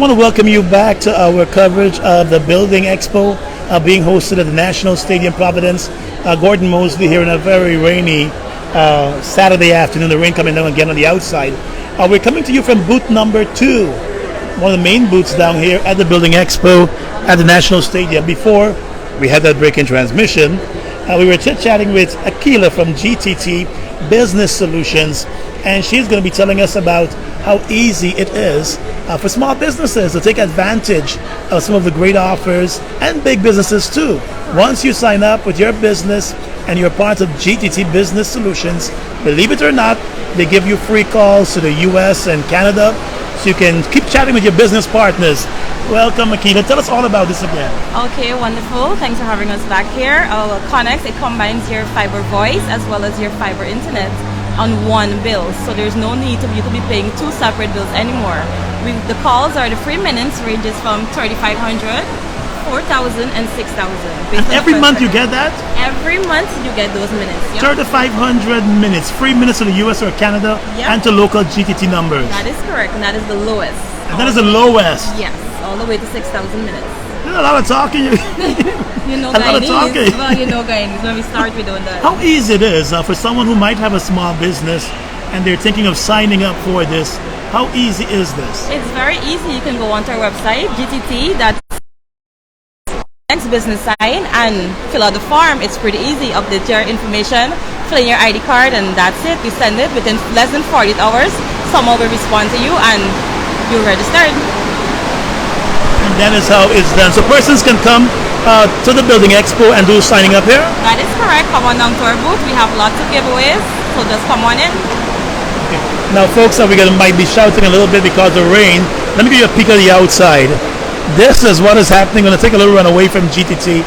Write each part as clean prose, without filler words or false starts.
want to welcome you back to our coverage of the Building Expo being hosted at the National Stadium, Providence. Gordon Mosley here in a very rainy Saturday afternoon, the rain coming down again on the outside. We're coming to you from booth number 2, one of the main booths down here at the Building Expo at the National Stadium. Before we had that break in transmission, we were chit-chatting with Akila from GTT Business Solutions, and she's going to be telling us about how easy it is for small businesses to take advantage of some of the great offers, and big businesses too. Once you sign up with your business and you're part of GTT Business Solutions, believe it or not, they give you free calls to the US and Canada, so you can keep chatting with your business partners. Welcome, Akila. Tell us all about this again. Okay, wonderful. Thanks for having us back here. Our Connex, it combines your fiber voice as well as your fiber internet on one bill. So there's no need for you to be paying 2 separate bills anymore. The calls are the free minutes, ranges from 3,500, 4,000, and 6,000. And every month you get that? Every month you get those minutes. Yep. 3,500 minutes, free minutes to the US or Canada, yep, and to local GTT numbers. That is correct, and that is the lowest. And that is the lowest? Yes, all the way to 6,000 minutes. There's a lot of talking. You know, a lot of talking. Well, you know, Guyanese, when we start, we don't do that. How easy it is for someone who might have a small business and they're thinking of signing up for this. How easy is this? It's very easy. You can go onto our website, GTT, business sign, and fill out the form. It's pretty easy. Update your information, fill in your ID card, and that's it. We send it within less than 48 hours. Someone will respond to you, and you're registered. And that is how it's done. So persons can come to the Building Expo and do signing up here? That is correct. Come on down to our booth. We have lots of giveaways, so just come on in. Okay. Now, folks, might be shouting a little bit because of rain. Let me give you a peek of the outside. This is what is happening. I'm going to take a little run away from GTT,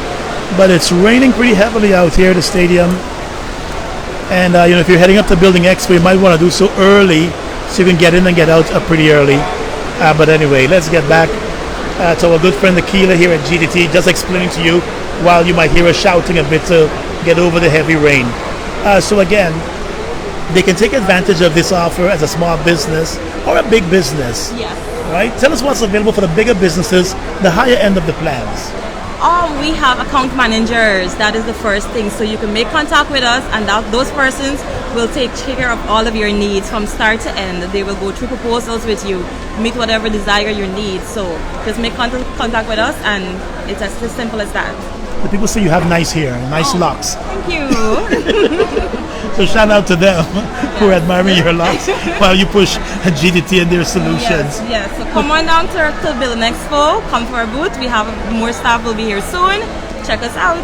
but it's raining pretty heavily out here at the stadium. And if you're heading up to Building Expo, you might want to do so early so you can get in and get out pretty early. But anyway, let's get back to our good friend Akila here at GTT, just explaining to you while you might hear us shouting a bit to get over the heavy rain. So again, they can take advantage of this offer as a small business or a big business. Yes. Right? Tell us what's available for the bigger businesses, the higher end of the plans. We have account managers. That is the first thing. So you can make contact with us, and those persons will take care of all of your needs from start to end. They will go through proposals with you, meet whatever desire you need. So just make contact with us, and it's as simple as that. The people say you have nice hair, nice locks. Thank you. So shout out to them who are admiring your locks while you push GTT and their solutions. Yes. So come on down to Building Expo. Come to our booth. We have more staff will be here soon. Check us out.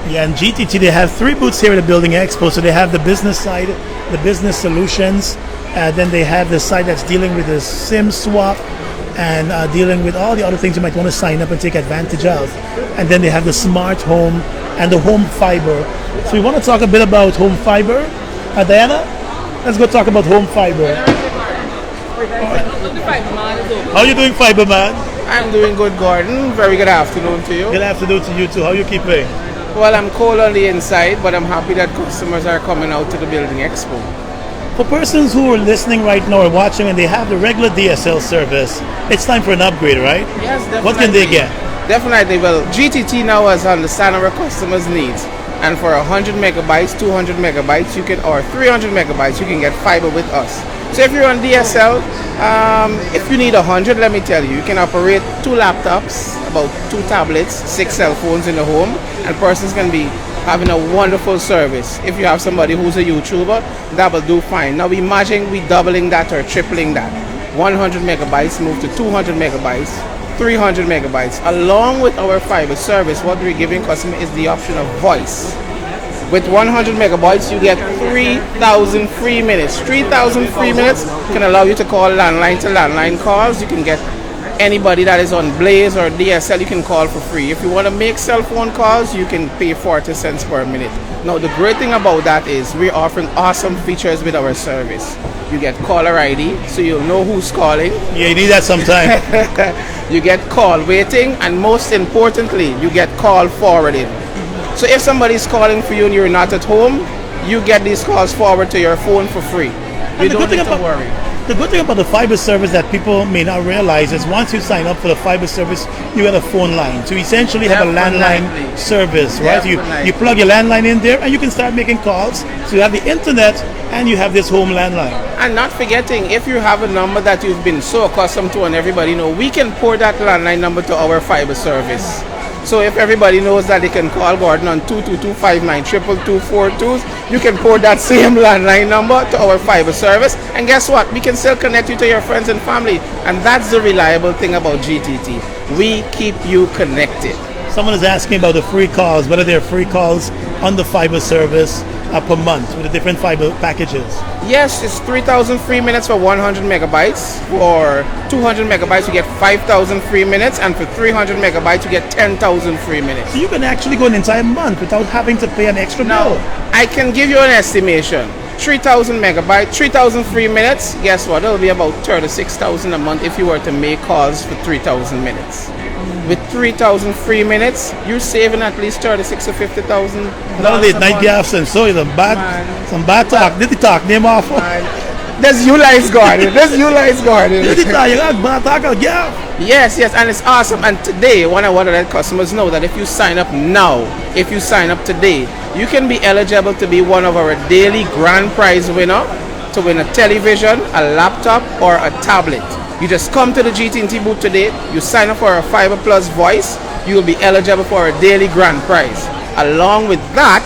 Yeah, and GTT, they have 3 booths here at the Building Expo. So they have the business side, the business solutions, then they have the side that's dealing with the SIM swap and dealing with all the other things you might want to sign up and take advantage of. And then they have the smart home and the home fiber. So we want to talk a bit about home fiber. Diana, let's go talk about home fiber. How are you doing, Fiber Man? I'm doing good, Gordon. Very good afternoon to you. Good afternoon to you too. How are you keeping? Well, I'm cold on the inside, but I'm happy that customers are coming out to the Building Expo. For persons who are listening right now or watching and they have the regular DSL service, it's time for an upgrade, right? Yes, definitely. What can they get? Definitely. Well, GTT now has understand our customers' needs. And for 100 megabytes, 200 megabytes, or 300 megabytes, you can get fiber with us. So if you're on DSL, if you need 100, let me tell you, you can operate 2 laptops, about 2 tablets, 6 cell phones in the home, and persons can be having a wonderful service. If you have somebody who's a YouTuber, that will do fine. Now imagine we doubling that or tripling that. 100 megabytes move to 200 megabytes, 300 megabytes. Along with our fiber service, what we're giving customers is the option of voice. With 100 megabytes, you get 3,000 free minutes. 3,000 free minutes can allow you to call landline to landline calls. You can get anybody that is on Blaze or DSL, you can call for free. If you want to make cell phone calls, you can pay 40 cents per minute. Now, the great thing about that is we're offering awesome features with our service. You get caller ID, so you'll know who's calling. Yeah, you need that sometime. You get call waiting, and most importantly, you get call forwarding. So if somebody's calling for you and you're not at home, you get these calls forward to your phone for free. You don't need to worry. The good thing about the fiber service that people may not realize is once you sign up for the fiber service, you get a phone line. So you essentially have a landline service, right? You plug your landline in there and you can start making calls. So you have the internet and you have this home landline. And not forgetting, if you have a number that you've been so accustomed to and everybody know, we can port that landline number to our fiber service. So if everybody knows that they can call Gordon on 222-59-22242, you can port that same landline number to our fiber service. And guess what? We can still connect you to your friends and family. And that's the reliable thing about GTT. We keep you connected. Someone is asking about the free calls, whether there are free calls on the fiber service per month with the different fiber packages. Yes, it's 3,000 free minutes for 100 megabytes. For 200 megabytes, you get 5,000 free minutes. And for 300 megabytes, you get 10,000 free minutes. So you can actually go an entire month without having to pay an extra bill. I can give you an estimation. 3,000 megabytes, 3,000 free minutes. Guess what? It'll be about 36,000 a month if you were to make calls for 3,000 minutes. With 3,000 free minutes, you're saving at least 36 or 50,000. Not late night gaps and so some bad talk. Did the talk name off? There's you lies, Gordon. There's you lies, Gordon. Did the talk? You got bad talk gap. Yes, and it's awesome. And today, one of the customers know that if you sign up now, if you sign up today, you can be eligible to be one of our daily grand prize winner to win a television, a laptop, or a tablet. You just come to the GTT booth today, you sign up for a Fiber Plus voice, you will be eligible for a daily grand prize. Along with that,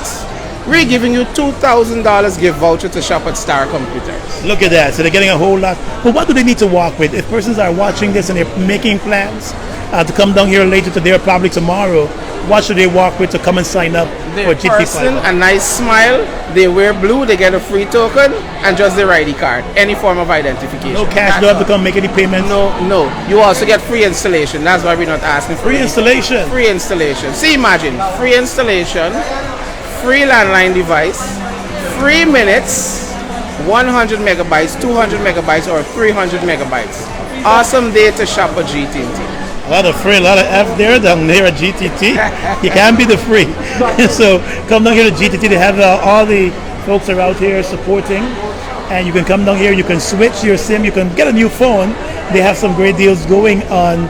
we're giving you $2,000 gift voucher to shop at Star Computers. Look at that. So they're getting a whole lot. But what do they need to walk with? If persons are watching this and they're making plans to come down here later today or probably tomorrow, what should they walk with to come and sign up for GTT person, Fiber? a nice smile, they wear blue, they get a free token, and just their ID card. Any form of identification. No cash, don't have to come make any payments? No. You also get free installation. That's why we're not asking for Free installation? Free installation. See, imagine, free installation, free landline device, free minutes, 100 megabytes, 200 megabytes, or 300 megabytes. Awesome day to shop at GTT. A lot of free, a lot of F there down there at GTT. You can't be the free. So come down here to GTT. They have all the folks are out here supporting. And you can come down here, you can switch your SIM, you can get a new phone. They have some great deals going on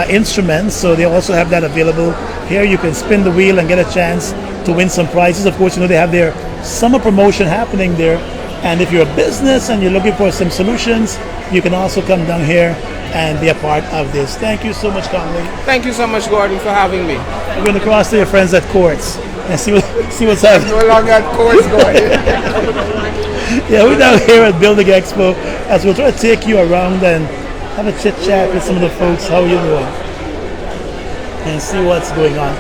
instruments. So they also have that available. Here you can spin the wheel and get a chance to win some prizes. Of course, you know they have their summer promotion happening there. And if you're a business and you're looking for some solutions, you can also come down here and be a part of this. Thank you so much, Conley. Thank you so much, Gordon, for having me. We're going to cross to your friends at Courts and see what's happening. No longer at Courts, Gordon. Yeah, we're down here at Building Expo as we'll try to take you around and have a chit chat with some of the folks. How are you doing? And see what's going on.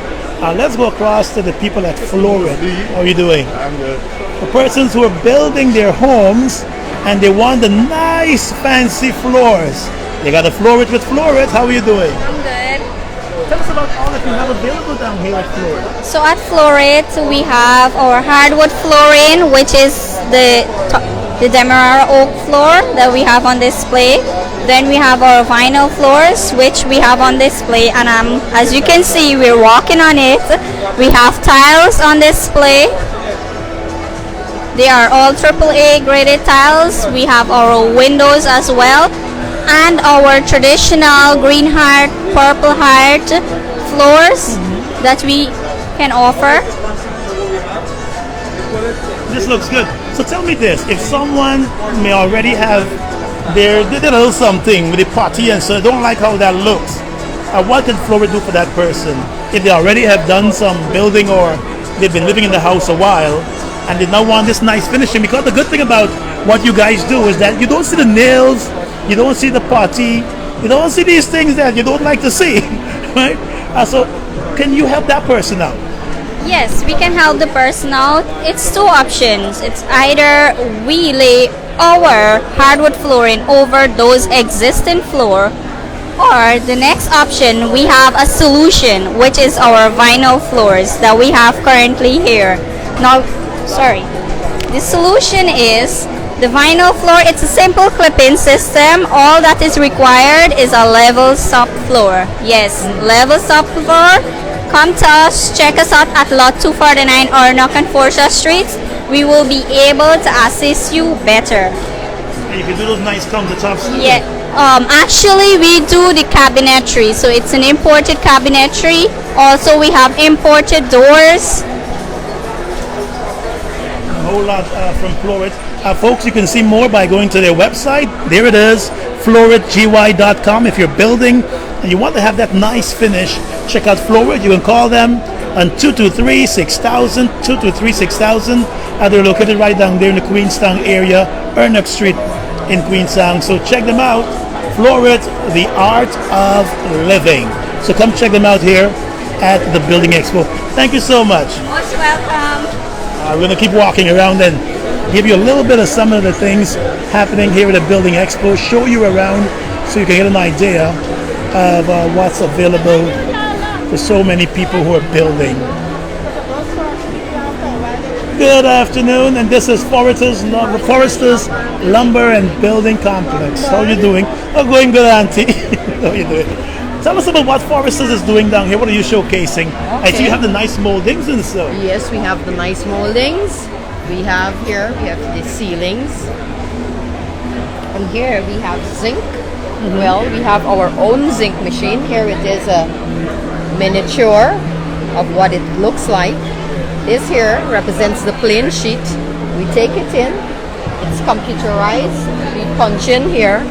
Let's go across to the people at Florid. How are you doing? I'm good. The persons who are building their homes and they want the nice fancy floors. They got a Florid with Florid. How are you doing? I'm good. Tell us about all that you have available down here at Florid. So at Florid, we have our hardwood flooring, which is the Demerara oak floor that we have on display. Then we have our vinyl floors, which we have on display, and as you can see, we're walking on it. We have tiles on display. They are all AAA graded tiles. We have our windows as well, and our traditional green heart, purple heart floors that we can offer. This looks good. So tell me this, if someone may already have they did a little something with the party and so they don't like how that looks, what can Florid do for that person? If they already have done some building or they've been living in the house a while and they now want this nice finishing, because the good thing about what you guys do is that you don't see the nails, you don't see the party, you don't see these things that you don't like to see, right? So can you help that person out? Yes, we can help the person out. It's two options. It's either we lay our hardwood flooring over those existing floor, or the next option, we have a solution, which is our vinyl floors that we have currently here. Now, the solution is the vinyl floor. It's a simple clip-in system. All that is required is a level subfloor. Yes, level subfloor. Come to us, check us out at Lot 249 or Knock on Forsyth Street. We will be able to assist you better. And you can do those nice countertops too. Yeah. Actually, we do the cabinetry, so it's an imported cabinetry. Also, we have imported doors. A whole lot from Florid. Folks, you can see more by going to their website. There it is, floridgy.com. If you're building and you want to have that nice finish, check out Florid. You can call them on 223-6000, 223-6000. They're located right down there in the Queenstown area, Ernest Street in Queenstown. So check them out. Florid, the art of living. So come check them out here at the Building Expo. Thank you so much. Most welcome. We're going to keep walking around and give you a little bit of some of the things happening here at the Building Expo, show you around so you can get an idea of what's available for so many people who are building. Good afternoon, and this is Foresters Lumber and Building Complex. How are you doing? Oh, going good, Auntie. How are you doing? Tell us about what Foresters is doing down here. What are you showcasing? I see you have the nice moldings and so. Yes, we have the nice moldings. We have the ceilings. And here we have zinc. Well, we have our own zinc machine. Here it is a miniature of what it looks like. This here represents the plain sheet. We take it in. It's computerized. We punch in here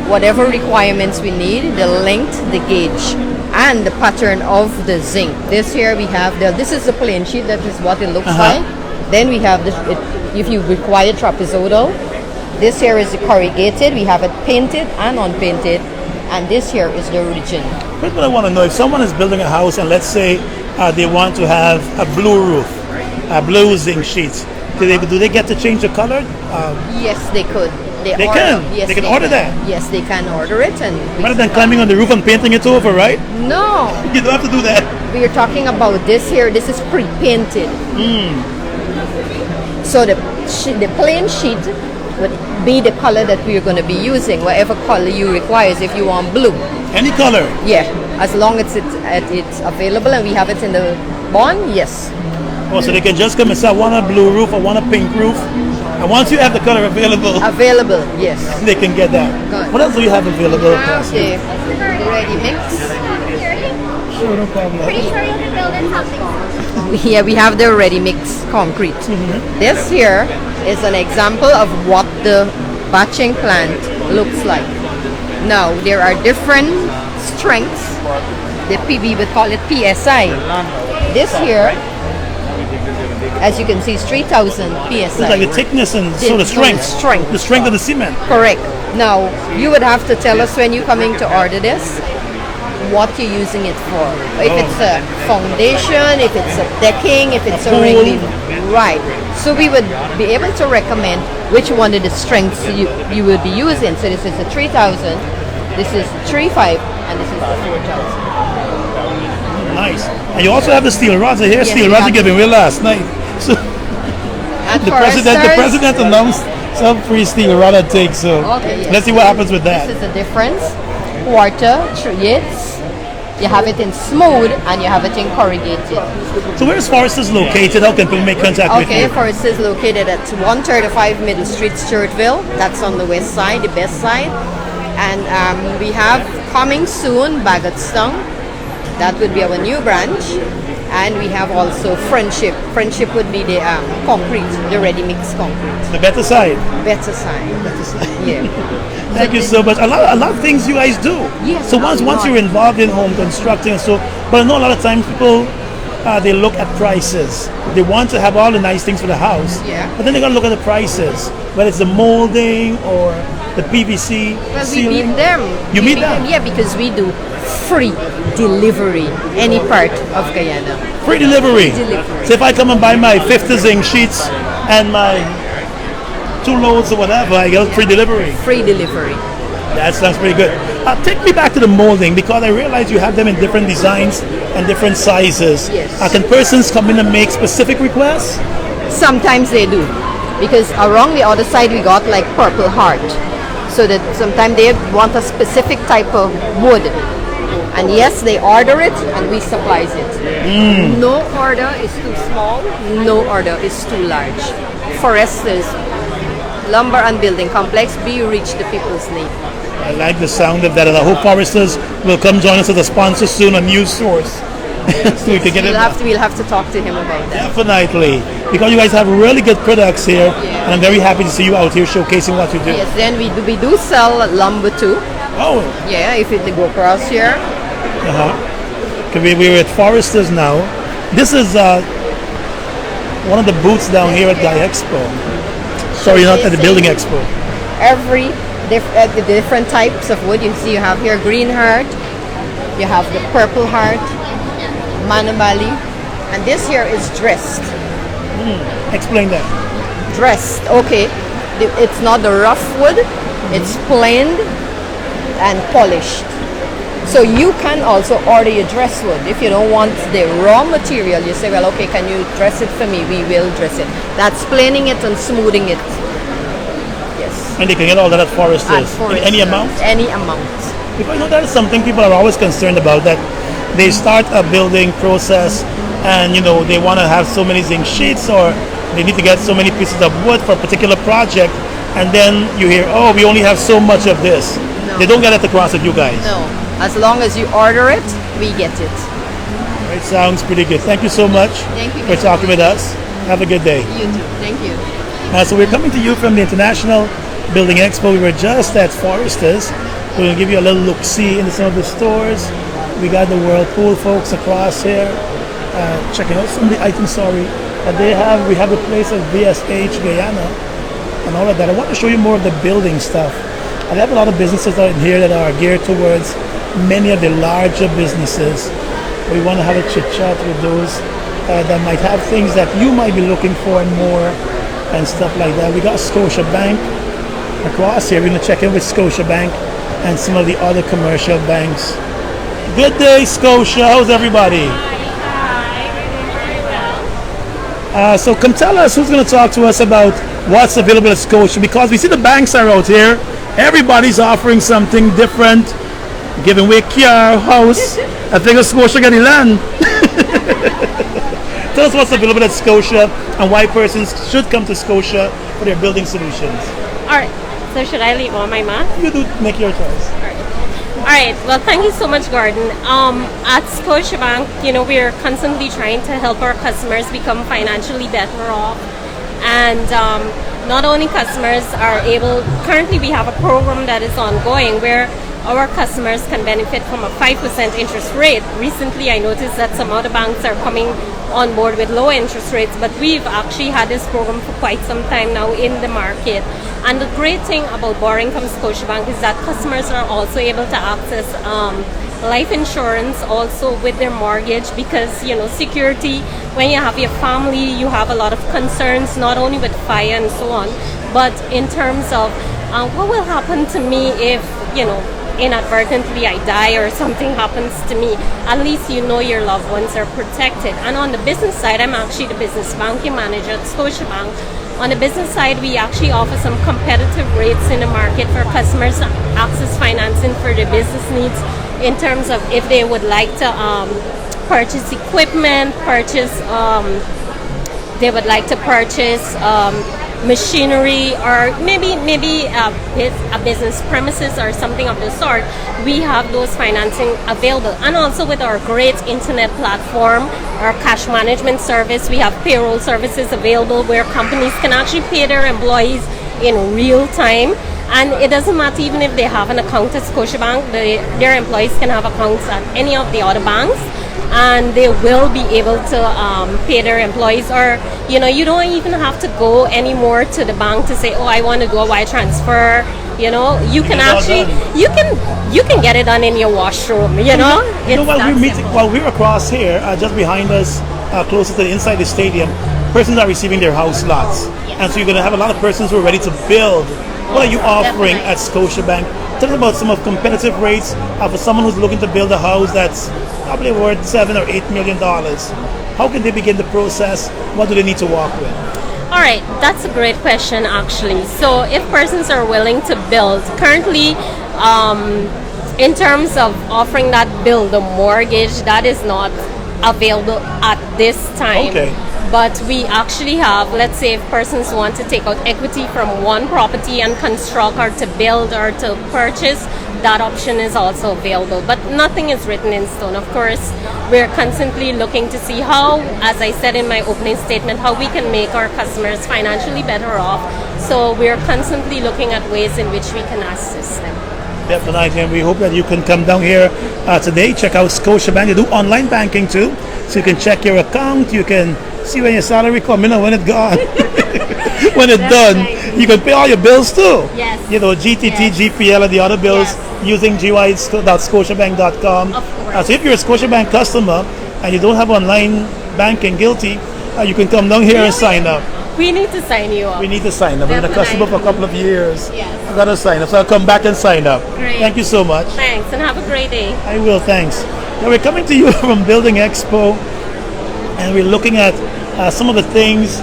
whatever requirements we need, the length, the gauge, and the pattern of the zinc. This here we have this is the plain sheet. That is what it looks like. Then we have this. If you require trapezoidal, this here is the corrugated. We have it painted and unpainted, and this here is the original. Here's what I want to know: if someone is building a house and let's say they want to have a blue roof, blue zinc sheets, do they get to change the color? Yes, they could. They can. Yes, they can order that. Yes, they can order it, and rather than climbing on the roof and painting it over, right? No, You don't have to do that. we are talking about this here. This is pre-painted. So the plain sheet would be the color that we are going to be using, whatever color you require. If you want blue, Any color. yeah, as long as it's available and we have it in the bond, yes. Oh, so they can just come and say, I want a blue roof, I want a pink roof. And once you have the color available, Available, yes. they can get that. Good. What else do you have available? The ready mix. Sure, no problem. Pretty sure you can build in something. Here we have the ready mix concrete. This here is an example of what the batching plant looks like. Now there are different strengths. The PB would call it PSI. This here, as you can see, is 3,000 PSI. It's like the thickness and so the strength. The strength of the cement. Correct. Now you would have to tell us when you're coming to order this what you're using it for. If it's a foundation, if it's a decking, if it's a pool. ring. Right. So we would be able to recommend which one of the strengths you would be using. So this is a 3,000, this is 3,500, and this is the 4,000. Nice. And you also have the steel rods. I hear Yes, steel we rods have are giving away last night. So And the Foresters, president announced some free steel rod at take. So Okay, yes. let's see what happens with that. This is the difference. Quarter, three-eighths. You have it in smooth and you have it in corrugated. So where's Foresters located? How can people make contact with Okay, you? Foresters is located at 135 Middle Street, Sturtville. That's on the west side, the best side. And we have coming soon Bagotstown. That would be our new branch. And we have also Friendship. Friendship would be the concrete, the ready mix concrete. The better side. Better side. Yeah. Thank you so much. A lot of things you guys do. Yes, So once you're involved in home constructing and so, but I know a lot of times people they look at prices. They want to have all the nice things for the house. Yeah. But then they gotta look at the prices, whether it's the molding or the PVC. Well, we ceiling. meet them. You We meet them? Yeah, because we do free delivery any part of Guyana. Free delivery. Delivery. So if I come and buy my 50 zinc sheets and my 2 loads or whatever, I get free delivery. Free delivery. That sounds pretty good. Take me back to the molding because I realize you have them in different designs and different sizes. Yes. Can persons come in and make specific requests? Sometimes they do. Because around the other side we got like Purple Heart. So that sometimes they want a specific type of wood. And yes, they order it and we supply it. No order is too small, no order is too large. Foresters lumber and building complex, we reach the people's need. I like the sound of that, and I hope Foresters will come join us as a sponsor soon, a news source. So we can get We'll have to talk to him about that. Definitely, because you guys have really good products here, and I'm very happy to see you out here showcasing what you do. Yes, then we do sell lumber too. Oh, Yeah, if it go across here. we're at Foresters now. This is one of the booths down here at Guy Expo. Sorry, not at the Building Expo. The different types of wood. You see, you have here green heart, you have the purple heart, manabali, and this here is dressed. Explain that. Dressed, okay. It's not the rough wood, it's planed and polished. So you can also order your dress wood. If you don't want the raw material, you say, well, okay, can you dress it for me? We will dress it. That's planing it and smoothing it. Yes. And they can get all that at Foresters. In any amount? Any amount. Because I know that is something people are always concerned about, that they start a building process and they want to have so many zinc sheets, or they need to get so many pieces of wood for a particular project, and then you hear, oh, we only have so much of this. No. They don't get it across with you guys. No. As long as you order it, we get it. It sounds pretty good. Thank you so much Thank you for talking with us. Have a good day. You too. Thank you. So we're coming to you from the International Building Expo. We were just at Foresters. We're going to give you a little look-see into some of the stores. We got the Whirlpool folks across here checking out some of the items, we have the place of VSH Guyana and all of that. I want to show you more of the building stuff. I have a lot of businesses out here that are geared towards many of the larger businesses. We want to have a chit chat with those that might have things that you might be looking for and more and stuff like that. We got Scotiabank across here. We're going to check in with Scotiabank and some of the other commercial banks. Good day, Scotia. How's everybody? Hi, we're doing very well. So come tell us who's going to talk to us about what's available at Scotia, because we see the banks are out here. Everybody's offering something different, giving away car, house. I think Scotia got the land. Tell us what's available at Scotia and why persons should come to Scotia for their building solutions. All right. So should I leave all my math? You do make your choice. All right. Well, thank you so much, Gordon. At Scotiabank, we're constantly trying to help our customers become financially better off. And not only customers are able, currently we have a program that is ongoing where our customers can benefit from a 5% interest rate. Recently, I noticed that some other banks are coming on board with low interest rates, but we've actually had this program for quite some time now in the market. And the great thing about borrowing from Scotiabank is that customers are also able to access life insurance also with their mortgage, because security, when you have your family, you have a lot of concerns, not only with fire and so on, but in terms of what will happen to me if inadvertently I die or something happens to me. At least your loved ones are protected. And on the business side, I'm actually the business banking manager at Scotiabank. On the business side, we actually offer some competitive rates in the market for customers to access financing for their business needs, in terms of if they would like to purchase equipment, they would like to purchase machinery, or maybe a business premises or something of the sort. We have those financing available. And also with our great internet platform, our cash management service, we have payroll services available where companies can actually pay their employees in real time. And it doesn't matter even if they have an account at Scotiabank, their employees can have accounts at any of the other banks, and they will be able to pay their employees. Or you don't even have to go anymore to the bank to say, oh, I want to do a wire transfer. You can actually you can get it done in your washroom. While we're across here, just behind us, closer to the inside the stadium, persons are receiving their house lots, and so you're going to have a lot of persons who are ready to build. What are you offering at Scotiabank? Tell us about some of competitive rates for someone who's looking to build a house that's probably worth $7 or $8 million. How can they begin the process? What do they need to walk with? All right, that's a great question, actually. So if persons are willing to build, currently, in terms of offering that build a mortgage, that is not available at this time. Okay. But we actually have, let's say if persons want to take out equity from one property and construct or to build or to purchase, that option is also available. But nothing is written in stone. Of course, we're constantly looking to see how, as I said in my opening statement, how we can make our customers financially better off. So we're constantly looking at ways in which we can assist them. Definitely, and we hope that you can come down here today. Check out Scotiabank. They do online banking too, so you can check your account. You can see when your salary come in and when it's gone. When it's done, you can pay all your bills too. Yes. You know, GTT, GPL, and the other bills using gy.scotiabank.com. Of course. So if you're a Scotiabank customer and you don't have online banking, guilty, you can come down here and sign up. We need to sign you up. We need to sign up. We've been a customer for a couple of years. Yes. I've got to sign up. So I'll come back and sign up. Great. Thank you so much. Thanks, and have a great day. I will, thanks. Now we're coming to you from Building Expo, and we're looking at some of the things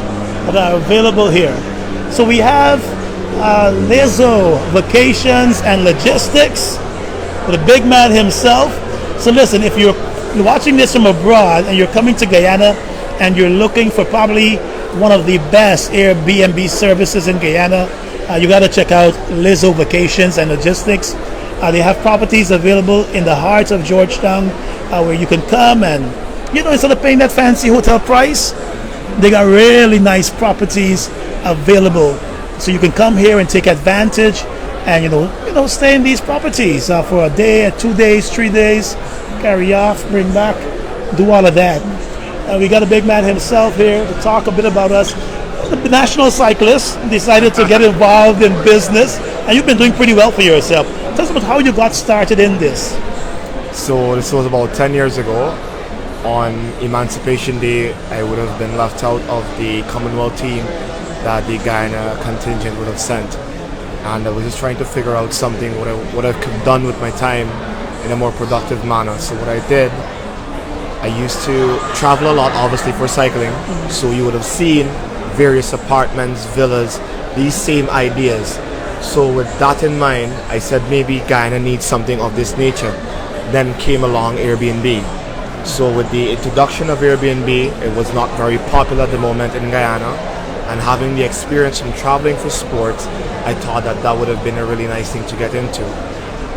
that are available here. So we have Lizzo, Vacations and Logistics, the big man himself. So listen, if you're watching this from abroad and you're coming to Guyana and you're looking for probably one of the best Airbnb services in Guyana, you got to check out Lizzo Vacations and Logistics. They have properties available in the heart of Georgetown where you can come and, you know, instead of paying that fancy hotel price, they got really nice properties available. So you can come here and take advantage and, you know, stay in these properties for a day, 2 days, 3 days, carry off, bring back, do all of that. We got a big man himself here to talk a bit about us. The national cyclist decided to get involved in business, and you've been doing pretty well for yourself. Tell us about how you got started in this. So this was about 10 years ago. On Emancipation Day, I would have been left out of the Commonwealth team that the Guyana contingent would have sent. And I was just trying to figure out something, what I could have done with my time in a more productive manner. So what I did, I used to travel a lot, obviously, for cycling. So you would have seen various apartments, villas, these same ideas. So with that in mind, I said maybe Guyana needs something of this nature. Then came along Airbnb. So with the introduction of Airbnb, it was not very popular at the moment in Guyana. And having the experience from traveling for sports, I thought that that would have been a really nice thing to get into.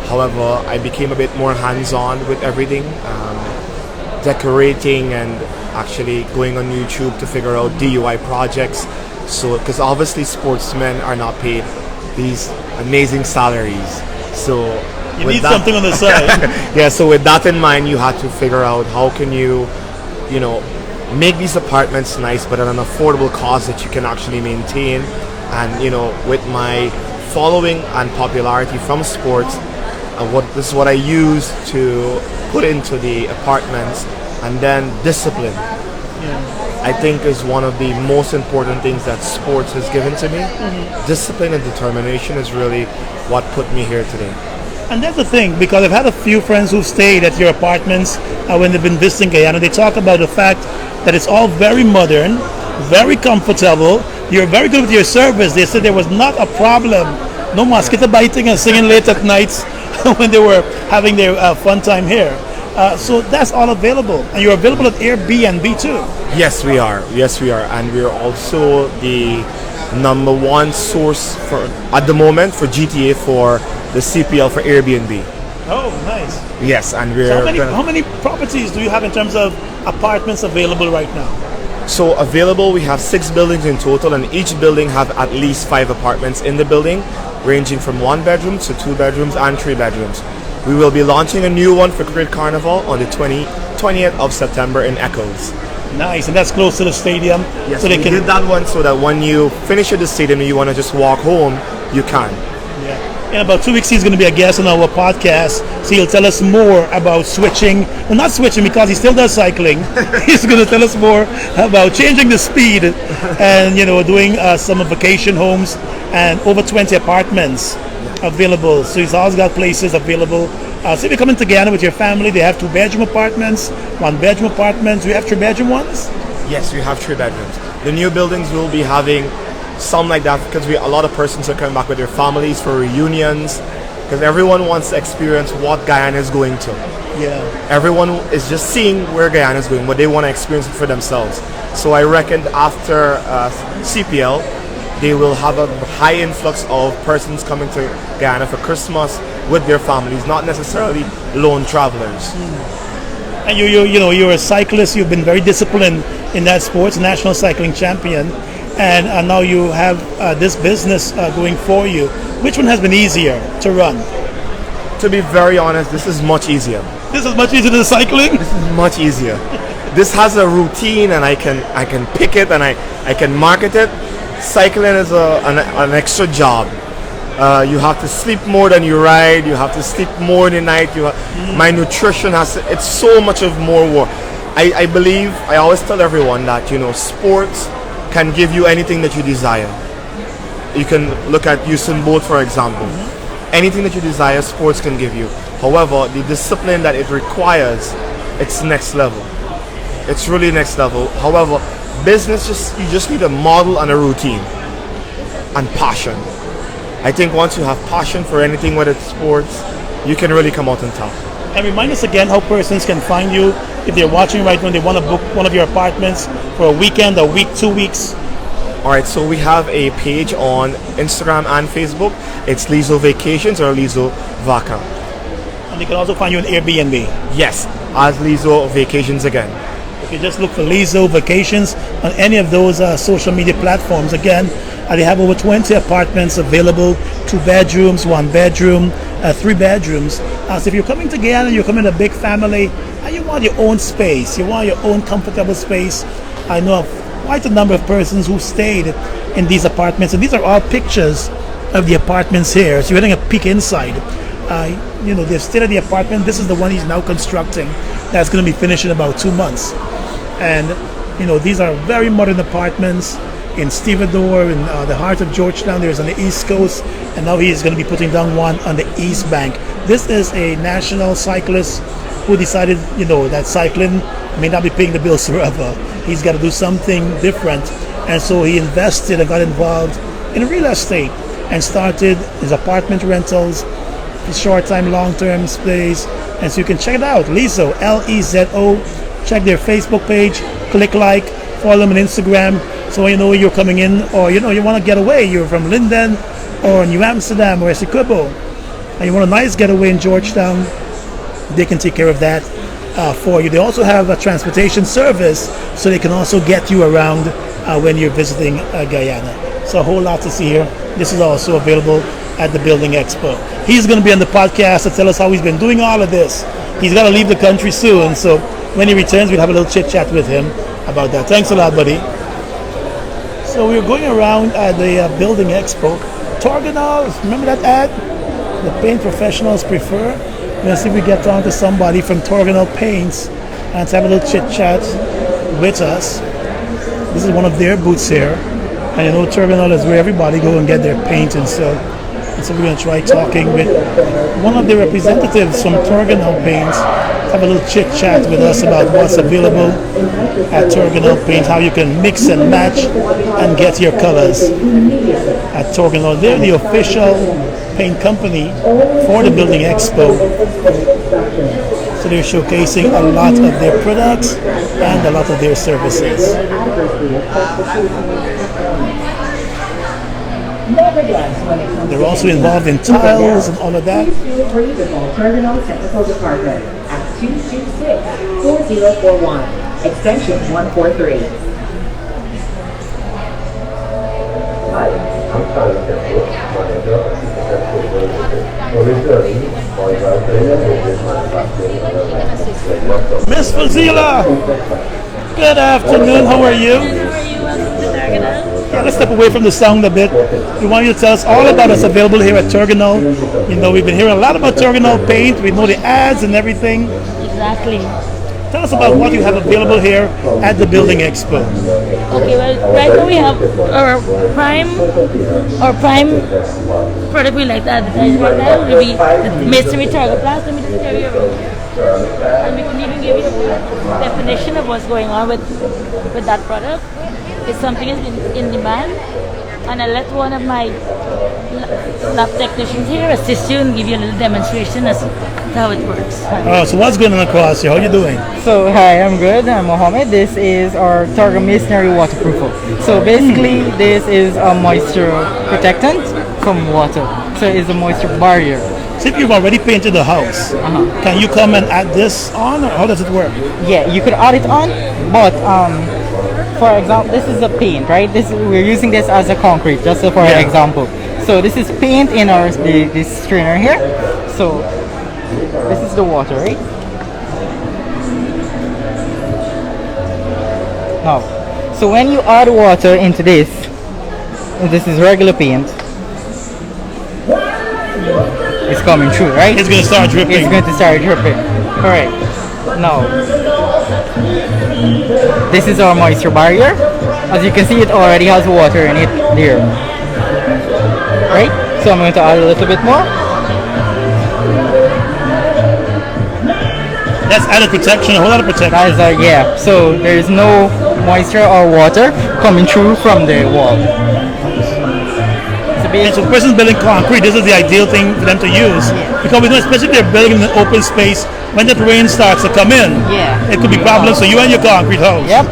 However, I became a bit more hands-on with everything, decorating and actually going on YouTube to figure out DIY projects. So, because obviously sportsmen are not paid these amazing salaries. So you need something on the side. Yeah, so with that in mind, you had to figure out how can you make these apartments nice, but at an affordable cost that you can actually maintain. And with my following and popularity from sports, this is what I use to put into the apartments. And then discipline, I think, is one of the most important things that sports has given to me. Discipline and determination is really what put me here today. And that's the thing, because I've had a few friends who've stayed at your apartments when they've been visiting Guyana. They talk about the fact that it's all very modern, very comfortable. You're very good with your service. They said there was not a problem. No mosquito biting and singing late at nights when they were having their fun time here. So that's all available. And you're available at Airbnb too. Yes, we are. And we're also the #1 source at the moment for GTA for the CPL for Airbnb. Oh, nice. Yes, and how many properties do you have in terms of apartments available right now? So available, we have 6 buildings in total, and each building have at least 5 apartments in the building, ranging from 1 bedroom to 2 bedrooms and 3 bedrooms. We will be launching a new one for Great Carnival on the 20th of September in Echoes. Nice, and that's close to the stadium. Yes, so we did that one so that when you finish at the stadium and you want to just walk home, you can. Yeah. In about 2 weeks, he's going to be a guest on our podcast, so he'll tell us more about switching. Well, not switching because he still does cycling. He's going to tell us more about changing the speed and doing some vacation homes and over 20 apartments available. So he's always got places available. So if you're coming to Guyana with your family, they have 2-bedroom apartments, 1-bedroom apartments. Do you have 3-bedroom ones? Yes, we have 3 bedrooms. The new buildings will be having some like that because a lot of persons are coming back with their families for reunions, because everyone wants to experience what Guyana is going to. Yeah. Everyone is just seeing where Guyana is going, but they want to experience it for themselves. So I reckon after CPL, they will have a high influx of persons coming to Guyana for Christmas with their families, not necessarily lone travelers. And you're a cyclist. You've been very disciplined in that sports, national cycling champion, and now you have this business going for you. Which one has been easier to run? To be very honest, this is much easier. This is much easier than cycling. This is much easier. This has a routine, and I can pick it and I can market it. Cycling is an extra job. You have to sleep more than you ride. You have to sleep more in the night. My nutrition it's so much of more work. I believe, I always tell everyone that, sports can give you anything that you desire. You can look at Usain Bolt, for example. Anything that you desire, sports can give you. However, the discipline that it requires, it's next level. It's really next level. However, business, you just need a model and a routine and passion. I think once you have passion for anything, whether it's sports, you can really come out on top. And remind us again how persons can find you if they're watching right now and they want to book one of your apartments for a weekend, a week, 2 weeks. All right, so we have a page on Instagram and Facebook. It's Lizzo Vacations or Lizzo Vaca. And they can also find you on Airbnb. Yes, as Lizzo Vacations again. If you just look for Lizzo Vacations on any of those social media platforms, again, they have over 20 apartments available, 2 bedrooms, 1 bedroom, 3 bedrooms. So if you're coming to Guyana, you're coming to a big family, and you want your own space, you want your own comfortable space. I know of quite a number of persons who stayed in these apartments, and these are all pictures of the apartments here. So you're getting a peek inside. They've stayed at the apartment. This is the one he's now constructing. That's going to be finished in about 2 months. And these are very modern apartments in Stevedore, in the heart of Georgetown. There's on the East Coast, and now he is going to be putting down one on the East Bank. This is a national cyclist who decided, that cycling may not be paying the bills forever. He's got to do something different, and so he invested and got involved in real estate and started his apartment rentals, his short-time, long-term stays. And so you can check it out, Lizzo, L-E-Z-O. Check their Facebook page, click like, follow them on Instagram, so when you know you're coming in, or you want to get away, you're from Linden or New Amsterdam or Essequibo, and you want a nice getaway in Georgetown, they can take care of that for you. They also have a transportation service, so they can also get you around when you're visiting Guyana. So a whole lot to see here. This is also available at the Building Expo. He's going to be on the podcast to tell us how he's been doing all of this. He's got to leave the country soon, so when he returns, we'll have a little chit chat with him about that. Thanks a lot, buddy. So we're going around at the Building Expo. Torganol, remember that ad? The paint professionals prefer. We're going to see if we get down to somebody from Torganol Paints and have a little chit chat with us. This is one of their booths here. And Torganol is where everybody go and get their paint and so. And so we're going to try talking with one of the representatives from Torganol Paints, have a little chit chat with us about what's available at Torganol Paint, how you can mix and match and get your colors at Torganol. They're the official paint company for the Building Expo. So they're showcasing a lot of their products and a lot of their services. They're also involved in tiles and all of that. Technical Department at 226-4041, extension 143. Hi, I'm Charlie Temple, manager of Assistant Miss Fazila, good afternoon. How are you? Yeah, let's step away from the sound a bit. We want you to tell us all about what's available here at Torganol. We've been hearing a lot about Torganol Paint. We know the ads and everything. Exactly. Tell us about what you have available here at the Building Expo. Okay, well, right now we have our prime product we like to advertise right now will be the Masonry Target Blast. Let me just tell you, and we can even give you the definition of what's going on with that product. It's something that's in demand, and I let one of my lab technicians here assist you and give you a little demonstration as to how it works. So what's going on across here? How you doing? So hi, I'm good. I'm Mohammed. This is our Targa Masonry waterproof. So basically, this is a moisture protectant from water. So it's a moisture barrier. So if you've already painted the house, can you come and add this on, or how does it work? Yeah, you could add it on, but for example, this is a paint, right? We're using this as a concrete, just for example. So this is paint in our this strainer here. So this is the water, right? Now, so when you add water into this is regular paint. It's coming through, right? It's going to start dripping. It's going to start dripping. All right. Now, this is our moisture barrier. As you can see, it already has water in it there. Right? So I'm going to add a little bit more. That's added protection, a whole lot of protection. Yeah. So there is no moisture or water coming through from the wall. And so the person's building concrete, this is the ideal thing for them to use. Because we know, especially if they're building in an open space, when that rain starts to come in, it could be problems for you and your concrete house. Yep.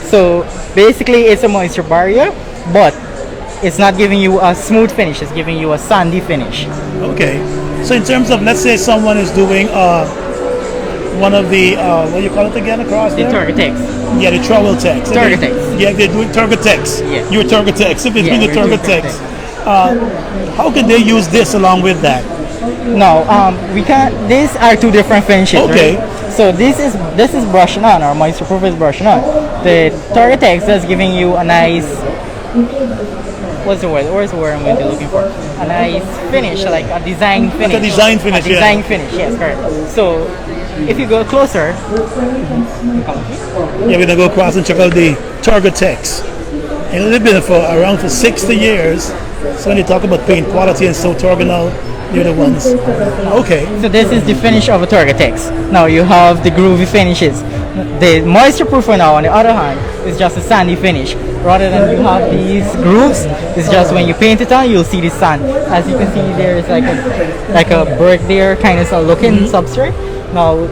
So basically it's a moisture barrier, but it's not giving you a smooth finish, it's giving you a sandy finish. Okay. So in terms of, let's say someone is doing one of the, what do you call it again across there? The Turgatex. Yeah, the Travel Tex. Turgatex. Yeah, they're doing Turgatex. Yeah. You're Turgatex. If they're doing the Turgatex. How can they use this along with that? No, we can't. These are two different finishes. Okay. Right? So this is brushing on, or moisture proof is brushing on. The Turgatex is giving you a nice. What's the word? Where's the word I'm going to be looking for? A nice finish, like a design finish. Like a design finish. A design finish. Yes, correct. So if you go closer. Yeah, we're gonna go across and check out the Turgatex. And they've been around for 60 years. So when you talk about paint quality and so Torganol, you're the ones. Okay. So this is the finish of a Turgatex. Now you have the groovy finishes. The moisture proof now, on the other hand, is just a sandy finish. Rather than you have these grooves, it's just when you paint it on, you'll see the sand. As you can see, there is like a brick there, kind of a looking substrate. Now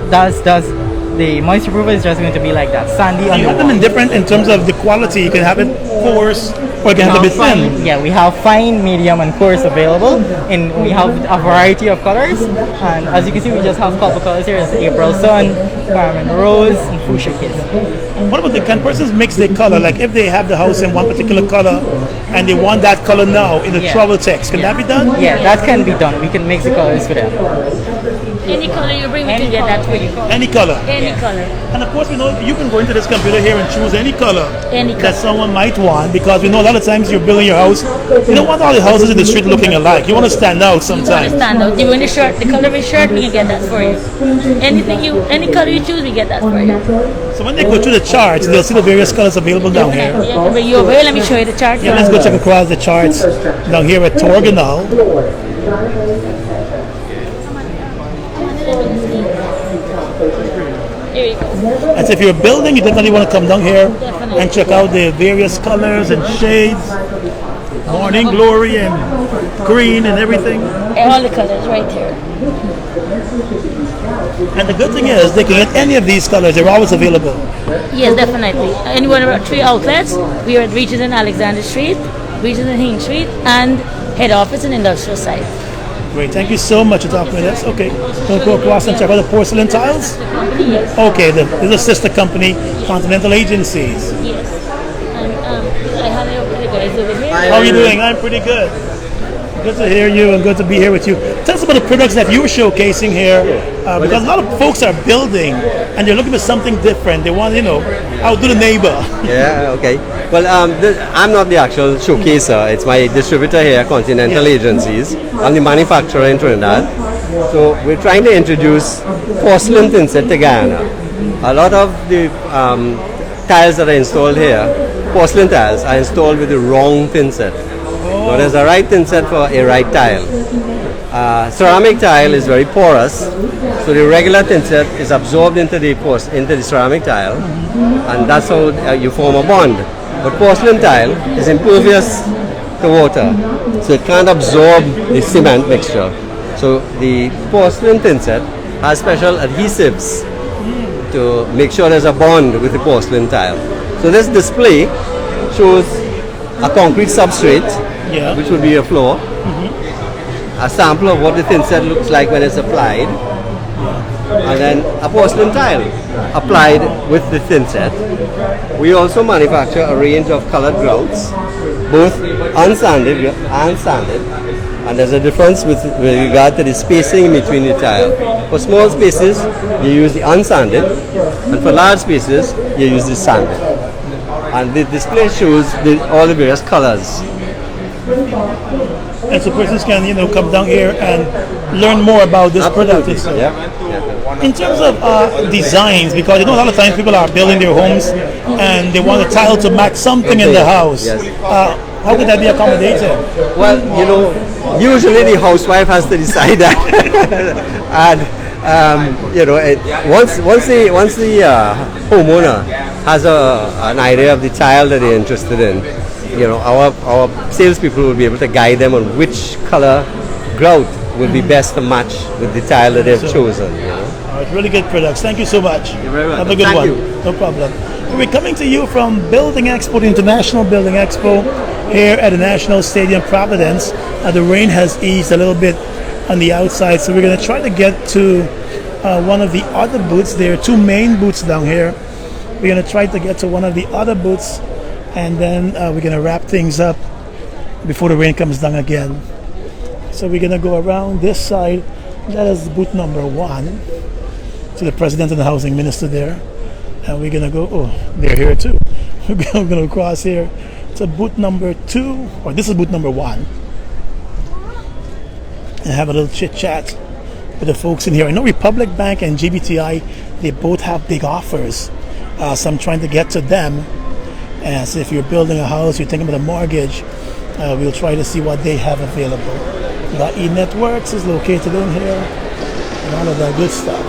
the moisture proof is just going to be like that, sandy. You have them in different in terms of the quality. You can have it coarse or you can have it a bit thin. Yeah, we have fine, medium, and coarse available, and we have a variety of colors. And as you can see, we just have couple colors here. It's April Sun, Carmen Rose, and Fuchsia Kiss. What about can persons mix their color? Like if they have the house in one particular color and they want that color now in the Travel Tex, can that be done? Yeah, that can be done. We can mix the colors for them. Any color you bring, we can get that for you. Any color? Any color. And of course, we know you can go into this computer here and choose any color Any that someone might want, because we know a lot of times you're building your house, you don't want all the houses in the street looking alike. You want to stand out sometimes. You want to stand out. You want the shirt, the color of your shirt, we can get that for you. Any color you choose, we get that for you. So when they go through the charts, they'll see the various colors available down here. Yeah, bring you over here. Let me show you the chart. Yeah, let's go check across the charts down here at Torganol. Here you go. And so if you're building, you definitely want to come down here and check out the various colors and shades. Morning glory and green and everything. All the colors right here. And the good thing is they can get any of these colors. They're always available. Yes, definitely. And one of our 3 outlets. We are at Regis and Alexander Street, Regis and Haines Street, and head office and industrial site. Great. Thank you so much for talking with us. Okay. We'll go across and check out the porcelain tiles. Okay. This is a sister company, Continental Agencies. Yes. And I have the guys over here. How are you doing? I'm pretty good. Good to hear you and good to be here with you. Tell us about the products that you're showcasing here, because a lot of folks are building and they're looking for something different. They want, outdo the neighbor. Yeah, okay. Well, I'm not the actual showcaser. It's my distributor here, Continental Agencies. I'm the manufacturer in Trinidad. So we're trying to introduce porcelain thinset to Guyana. A lot of the tiles that are installed here, porcelain tiles, are installed with the wrong thinset. So there's a right thinset for a right tile. Ceramic tile is very porous, so the regular thinset is absorbed into the ceramic tile, and that's how you form a bond. But porcelain tile is impervious to water, so it can't absorb the cement mixture. So the porcelain thinset has special adhesives to make sure there's a bond with the porcelain tile. So this display shows a concrete substrate, which would be a floor, a sample of what the thin set looks like when it's applied, and then a porcelain tile applied with the thin set. We also manufacture a range of colored grouts, both unsanded and sanded, and there's a difference with regard to the spacing in between the tile. For small spaces, you use the unsanded, and for large spaces, you use the sanded. And the display shows all the various colors. And so persons can, come down here and learn more about this product. In terms of designs, because a lot of times people are building their homes and they want a tile to match something in the house. How could that be accommodated? Well, usually the housewife has to decide that. And once the homeowner has an idea of the tile that they're interested in, our salespeople will be able to guide them on which color grout would be best to match with the tile that they've chosen. Really good products. Thank you so much. You're very welcome. Have a good Thank one. you. No problem. We're coming to you from Building Expo, the International Building Expo, here at the National Stadium, Providence. The rain has eased a little bit on the outside, so we're going to try to get to one of the other booths. There are two main booths down here. We're going to try to get to one of the other booths, and then we're going to wrap things up before the rain comes down again. So we're going to go around this side. That is booth number 1. To the President and the Housing Minister there. And we're going to go, they're here too. We're going to cross here to booth number 2, or this is booth number 1. And have a little chit chat with the folks in here. I know Republic Bank and GBTI, they both have big offers. So I'm trying to get to them. And so if you're building a house, you're thinking about a mortgage, we'll try to see what they have available. The E-Networks is located in here, and all of that good stuff.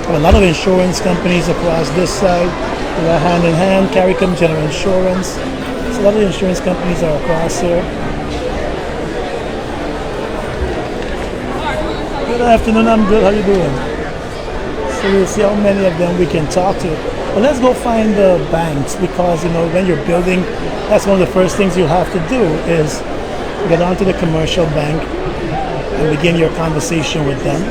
A lot of insurance companies across this side. We are hand in hand. CARICOM General Insurance. So a lot of insurance companies are across here. Good afternoon. I'm good. How you doing? So we'll see how many of them we can talk to. Well, let's go find the banks, because when you're building, that's one of the first things you have to do is get onto the commercial bank and begin your conversation with them.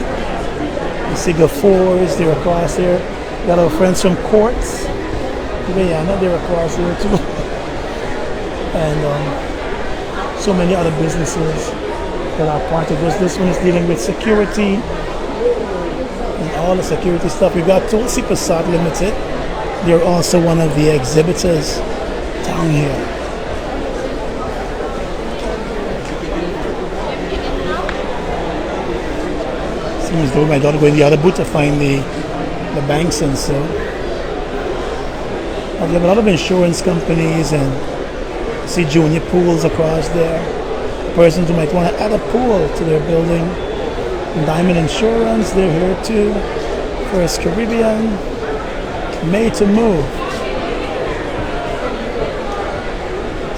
You see the Fours, they're across here. Got our friends from Quartz, Guyana, they're across here too. And so many other businesses that are part of this. This one is dealing with security and all the security stuff. We've got Tulsi Prasad Limited. They're also one of the exhibitors down here. Seems though my daughter going the other booth to find the banks, and so we have a lot of insurance companies, and see junior pools across there. Persons who might want to add a pool to their building. Diamond Insurance, they're here too. First Caribbean, Made to Move.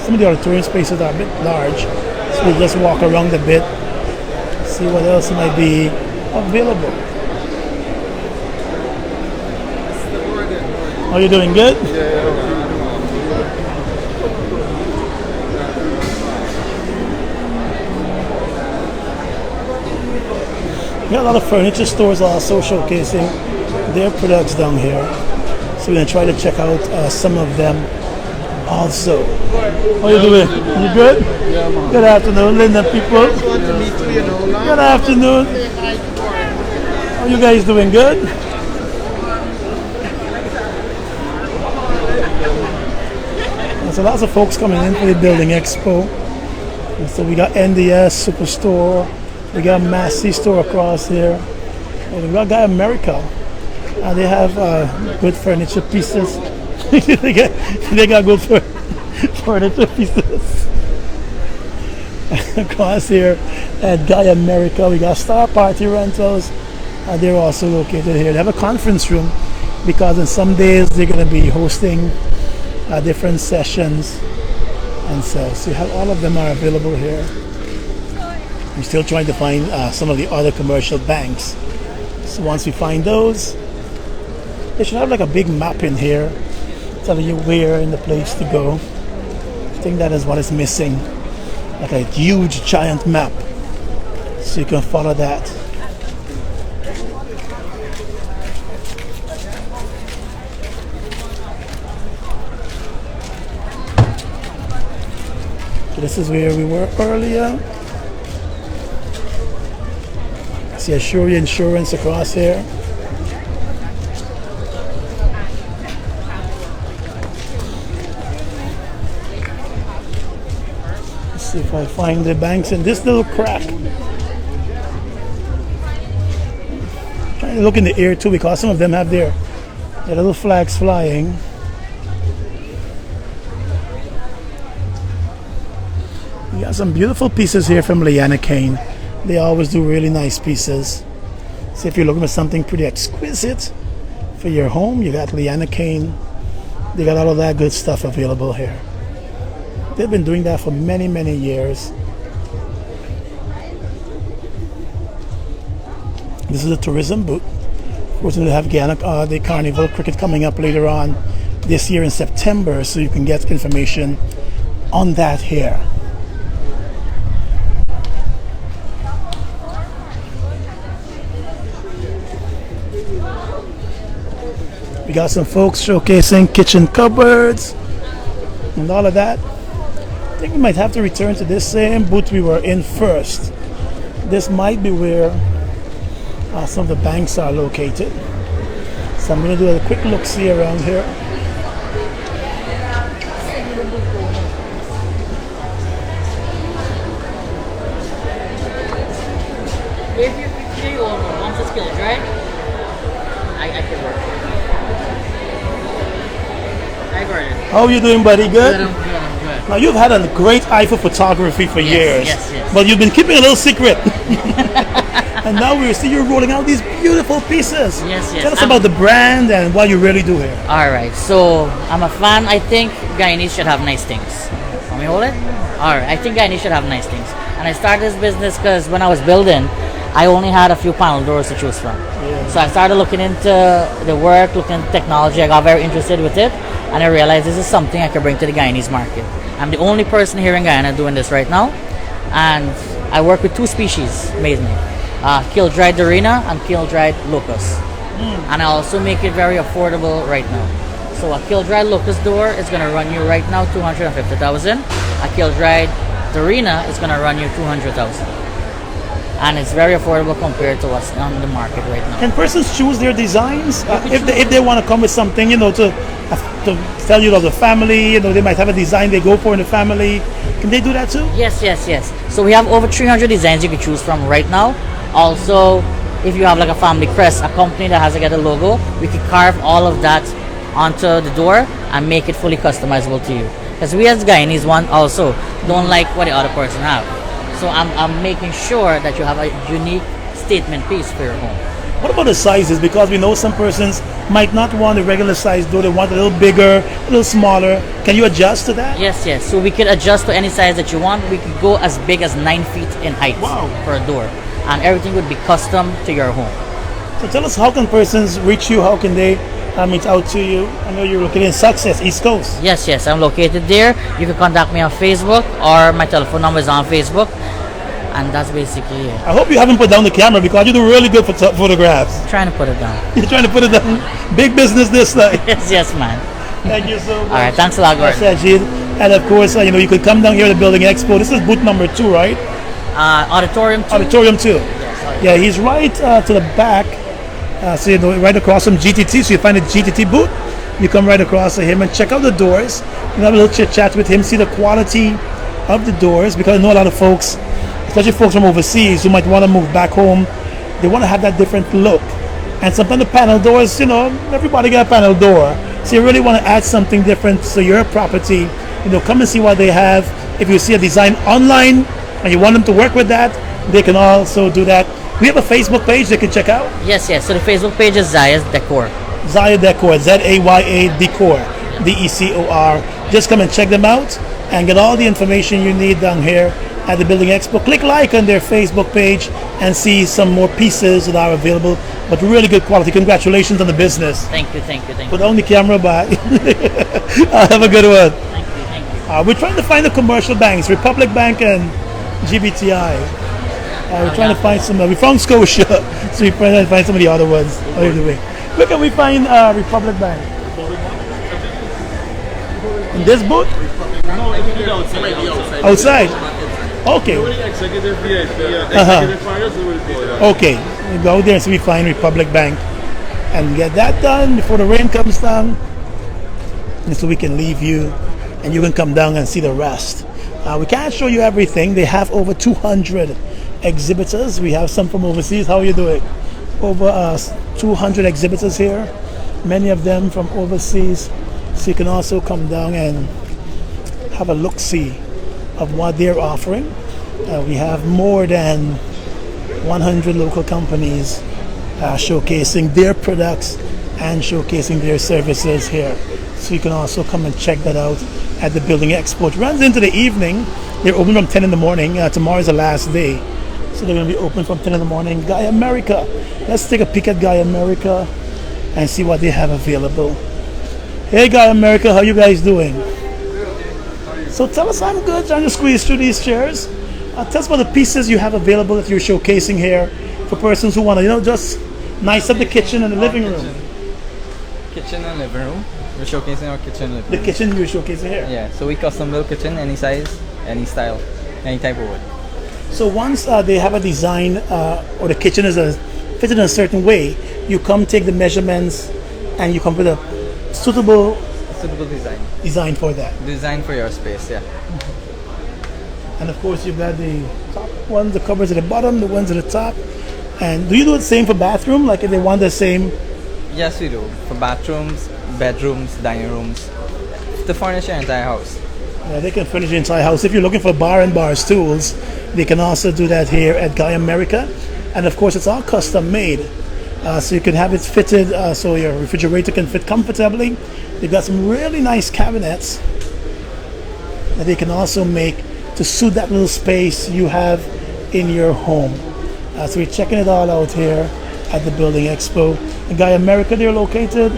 Some of the auditorium spaces are a bit large, so we'll just walk around a bit, see what else might be available. Are you doing good? We got a lot of furniture stores also showcasing their products down here. So we're going to try to check out some of them also. How you doing? You good? Yeah, man. Good afternoon, Linda people. Good afternoon. How you guys doing? Good? There's lots of folks coming in for the Building Expo. And so we got NDS Superstore. We got Massey store across here. And we got Guy America. They have good furniture pieces. they got good furniture pieces. Across here at Guy America, we got Star Party Rentals. They're also located here. They have a conference room because in some days they're going to be hosting different sessions. And so you have all of them are available here. I'm still trying to find some of the other commercial banks So once we find those, they should have like a big map in here telling you where in the place to go. I think that is what is missing, like a huge giant map, so you can follow that. So this is where we were earlier. See Assure Insurance across here. Let's see if I find the banks in this little crack. Trying to look in the air too, because some of them have their little flags flying. We got some beautiful pieces here from Guyana cane. They always do really nice pieces. So if you're looking for something pretty exquisite for your home, you got Guyana cane. They got all of that good stuff available here. They've been doing that for many, many years. This is a tourism booth. Of course, we have Guyana, the Carnival Cricket coming up later on this year in September, so you can get information on that here. We got some folks showcasing kitchen cupboards and all of that. I think we might have to return to this same booth we were in first. This might be where some of the banks are located. So I'm going to do a quick look-see around here. If you want the skills, right? I can work. Hi, Gordon. How are you doing, buddy? Good? I'm good. Now, you've had a great eye for photography for years. Yes. But you've been keeping a little secret. And now we see you rolling out these beautiful pieces. Yes. Tell us about the brand and what you really do here. Alright, so I'm a fan. I think Guyanese should have nice things. Let me hold it? Alright, I think Guyanese should have nice things. And I started this business because when I was building, I only had a few panel doors to choose from. Yeah. So I started looking into the work, looking into technology. I got very interested with it. And I realized this is something I could bring to the Guyanese market. I'm the only person here in Guyana doing this right now. And I work with two species, mainly. Kiln-dried Dorina and kiln-dried locust. And I also make it very affordable right now. So a kiln-dried locust door is going to run you right now $250,000. A kiln-dried Dorina is going to run you $200,000. And it's very affordable compared to what's on the market right now. Can persons choose their designs if they want to come with something, to tell you of the family? They might have a design they go for in the family. Can they do that too? Yes. So we have over 300 designs you can choose from right now. Also, if you have like a family crest, a company that has a logo, we can carve all of that onto the door and make it fully customizable to you. Because we as Guyanese also don't like what the other person have. So I'm making sure that you have a unique statement piece for your home. What about the sizes? Because we know some persons might not want a regular size door. They want a little bigger, a little smaller. Can you adjust to that? Yes. So we can adjust to any size that you want. We could go as big as 9 feet in height for a door. And everything would be custom to your home. So tell us, how can persons reach you? How can they reach out to you? I know you're located in Success, East Coast. Yes. I'm located there. You can contact me on Facebook, or my telephone number is on Facebook. And that's basically it. I hope you haven't put down the camera, because you do really good photographs. I'm trying to put it down. You're trying to put it down. Big business this time. Yes, man. Thank you so much. All right, thanks a lot, Gordon. And of course, you could come down here to the Building Expo. This is booth number 2, right? Auditorium 2. Auditorium 2. Yeah, he's right to the back. So right across from GTT. So you find a GTT booth. You come right across to him and check out the doors. You have a little chit chat with him. See the quality of the doors, because I know a lot of folks, especially folks from overseas, who might want to move back home. They want to have that different look. And sometimes the panel doors, everybody got a panel door. So you really want to add something different to your property. Come and see what they have. If you see a design online and you want them to work with that, they can also do that. We have a Facebook page they can check out. Yes. So the Facebook page is Zaya's Decor. Zaya Decor, Z-A-Y-A Decor, D-E-C-O-R. Just come and check them out and get all the information you need down here at the Building Expo. Click like on their Facebook page and see some more pieces that are available, but really good quality. Congratulations on the business. Thank you, thank you, thank Put you. on the camera, bye. Have a good one. Thank you, thank you. We're trying to find the commercial banks, Republic Bank and GBTI. We're trying to find some. We found Scotia, so we're trying to find some of the other ones. How are you doing? Where can we find Republic Bank? In this booth? Outside. Okay. Okay. We go there and so we find Republic Bank and get that done before the rain comes down, and so we can leave you and you can come down and see the rest. We can't show you everything. They have over 200 exhibitors. We have some from overseas. How are you doing? Over 200 exhibitors here, many of them from overseas. So you can also come down and have a look-see of what they're offering. We have more than 100 local companies showcasing their products and showcasing their services here. So you can also come and check that out at the Building Expo. It runs into the evening. They're open from 10 in the morning. Tomorrow is the last day. So they're going to be open from 10 in the morning. Guy America. Let's take a peek at Guy America and see what they have available. Hey Guy America, how you guys doing? So tell us. I'm good, trying to squeeze through these chairs. Tell us about the pieces you have available that you're showcasing here for persons who want to, just nice up the kitchen and the living room. Kitchen and living room. We're showcasing our kitchen and living room. The kitchen you're showcasing here? Yeah, so we custom build kitchen, any size, any style, any type of wood. So once they have a design or the kitchen is fitted in a certain way, you come take the measurements and you come with a suitable design for that. Design for your space, yeah. And of course you've got the top ones, the covers at the bottom, the ones at the top. And do you do the same for bathroom? Like if they want the same? Yes, we do. For bathrooms, bedrooms, dining rooms, to furnish your entire house. Yeah, they can furnish your entire house. If you're looking for bar and bar stools, they can also do that here at Guy America. And of course it's all custom made. So you can have it fitted so your refrigerator can fit comfortably. They've got some really nice cabinets that they can also make to suit that little space you have in your home. So we're checking it all out here at the Building Expo. In Guy America, they're located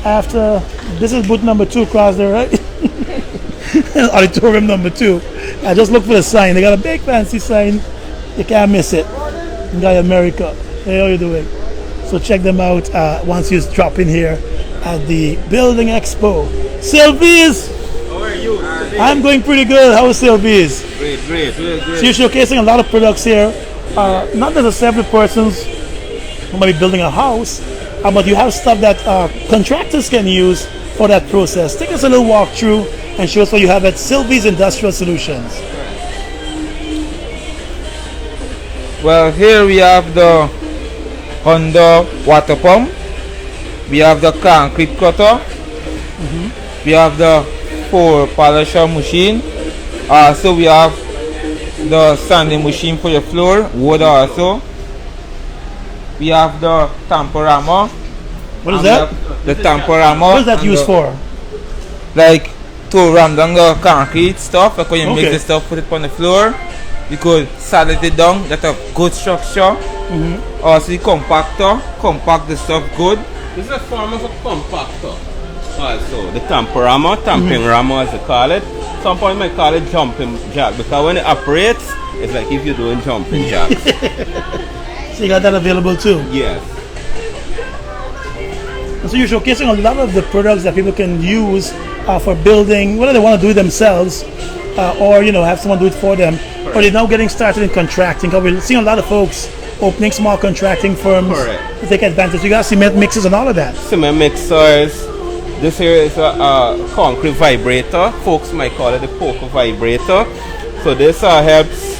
after, this is booth number 2 across there, right? Auditorium number 2. I just look for the sign. They got a big fancy sign. You can't miss it. In Guy America. Hey, how you doing? So check them out once you drop in here at the Building Expo. Sylvie's! How are you? I'm going pretty good. How is Sylvie's? Great. So you're showcasing a lot of products here. Not necessarily persons who might be building a house, but you have stuff that contractors can use for that process. Take us a little walk through and show us what you have at Sylvie's Industrial Solutions. Well, here we have the Honda water pump. We have the concrete cutter. We have the 4 polisher machine. Also, we have the sanding machine for your floor, wood also. We have the tamperama. What is that? The tamperama. What is that used for? Like to ram down the concrete stuff. Like when you make the stuff, put it on the floor. You could saddle it down. That's a good structure. Also the compactor, compact the stuff good. This is a form of a compactor. Also, the tamping rammer as they call it. Some people might call it jumping jack because when it operates, it's like if you're doing jumping jacks. So you got that available too? Yes. And so you're showcasing a lot of the products that people can use for building, whether they want to do it themselves or have someone do it for them. Or they're now getting started in contracting. Because we're seeing a lot of folks opening small contracting firms to take advantage. You got cement mixers and all of that. Cement mixers. This here is a concrete vibrator. Folks might call it a poker vibrator. So this helps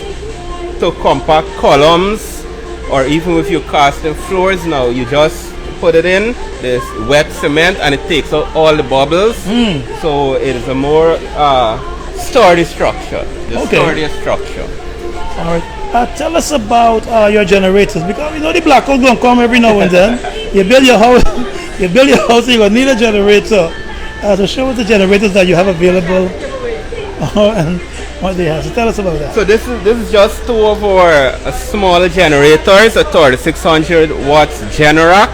to compact columns, or even if you're casting floors now, you just put it in this wet cement and it takes out all the bubbles. So it is a more sturdy structure. Sturdier structure. All right. Tell us about your generators, because we know the blackout gonna come every now and then. You build your house, you're gonna need a generator. So show us the generators that you have available, and what they have. So tell us about that. So this is just two of our smaller generators, a 3600 watts Generac.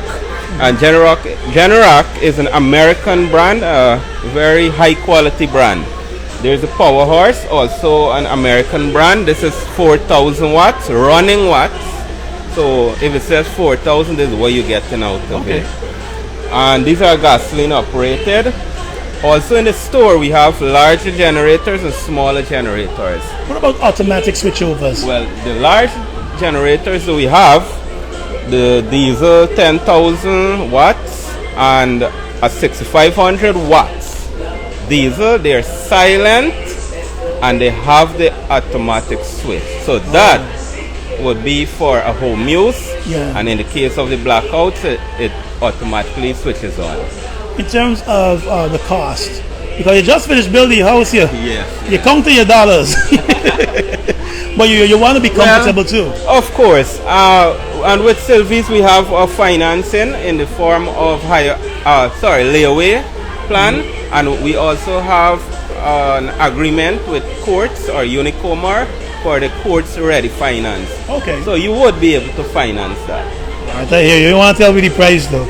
And Generac is an American brand, a very high quality brand. There's a Power Horse, also an American brand. This is 4,000 watts, running watts. So if it says 4,000, this is what you're getting out of it. And these are gasoline operated. Also in the store, we have larger generators and smaller generators. What about automatic switchovers? Well, the large generators that we have, the diesel 10,000 watts and a 6,500 watts diesel, they're silent and they have the automatic switch. So that would be for a home use, and in the case of the blackouts, it automatically switches on. In terms of the cost, because you just finished building your house here, you count your dollars, but you want to be comfortable too. Of course, and with Sylvie's we have financing in the form of layaway plan, and we also have an agreement with Courts or Unicomar for the Courts Ready finance. Okay. So you would be able to finance that. I tell you, you don't want to tell me the price though.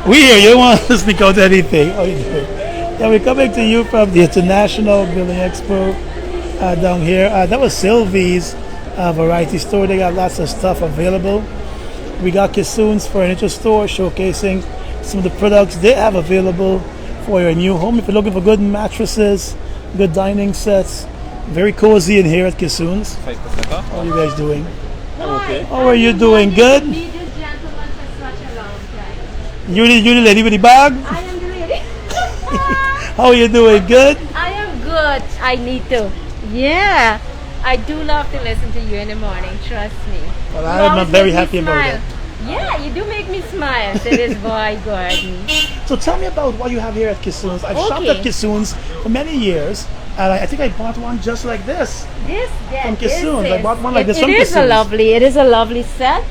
we here, you don't want to sneak out anything. Oh, you do. Yeah, we're coming to you from the International Building Expo down here. That was Sylvie's variety store. They got lots of stuff available. We got Kizooz Furniture Store showcasing some of the products they have available for your new home. If you're looking for good mattresses, good dining sets, very cozy in here at Kizooz. 5% off. How are you guys doing? Okay. How are you doing? Good? You the lady with the bag? I am the lady. How are you doing? Good? I am good. I need to. Yeah. I do love to listen to you in the morning. Trust me. Well, I'm very happy about that. Yeah, you do make me smile to this boy, Gordon. So tell me about what you have here at Kizooz. I've shopped at Kizooz for many years, and I think I bought one just like this. From Kizooz. I bought one like this from Kizooz. It is a lovely set.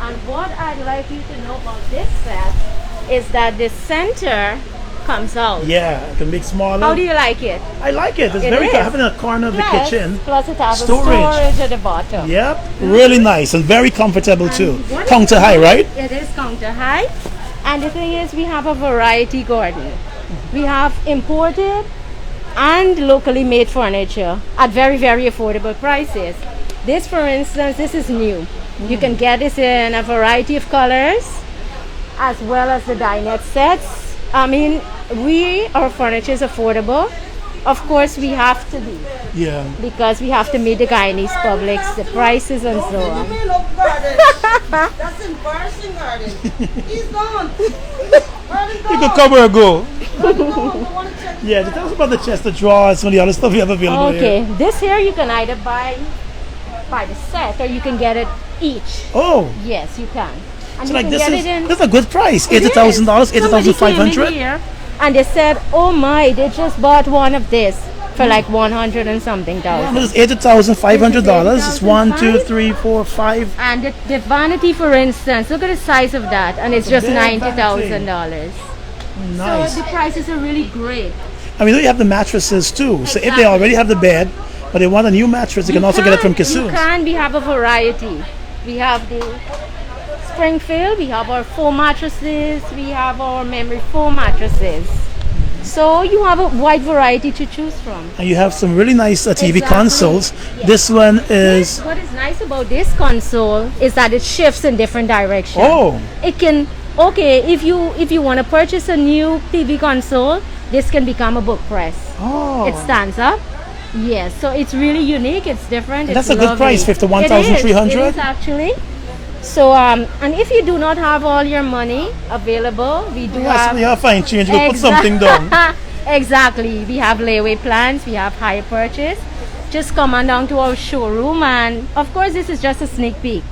And what I'd like you to know about this set is that the center comes out. Yeah, it can make smaller. How do you like it? I like it. It's very good. Having a corner of the kitchen. Plus it has a storage at the bottom. Yep, really nice and very comfortable too. Counter high, right? It is counter high. And the thing is, we have a variety, Gordon. We have imported and locally made furniture at very, very affordable prices. This, for instance, this is new. You can get this in a variety of colors, as well as the dinette sets. I mean, our furniture is affordable. Of course, we have to be. Yeah. Because we have to meet the Guyanese publics, the prices and so on. That's embarrassing, Garden. He's gone. You could come or go. Yeah, tell us about the chest of drawers, some of the other stuff you have available here. Okay, this here you can either buy the set or you can get it each. Oh. Yes, you can. And So you like can this is a good price. $80,000, $80,500. And they said, oh my, they just bought one of this for like 100 and something thousand. This is $80,500. It's 1, 2, 3, 4, 5. And the vanity, for instance, look at the size of that, and it's just $90,000. Nice. So the prices are really great. I mean, you have the mattresses too. So if they already have the bed, but they want a new mattress, they can also get it from Kizooz. We have a variety. We have the Springfield, we have our foam mattresses, we have our memory foam mattresses. So you have a wide variety to choose from. And you have some really nice TV consoles. Yes. This one is... What is nice about this console is that it shifts in different directions. Oh. It can, if you want to purchase a new TV console, this can become a book press. Oh. It stands up. Yes, so it's really unique, it's different. That's a good price, $51,300. It is actually. So, and if you do not have all your money available, we do have... We have fine change, we'll put something down. Exactly. We have layaway plans, we have hire purchase. Just come on down to our showroom, and of course this is just a sneak peek.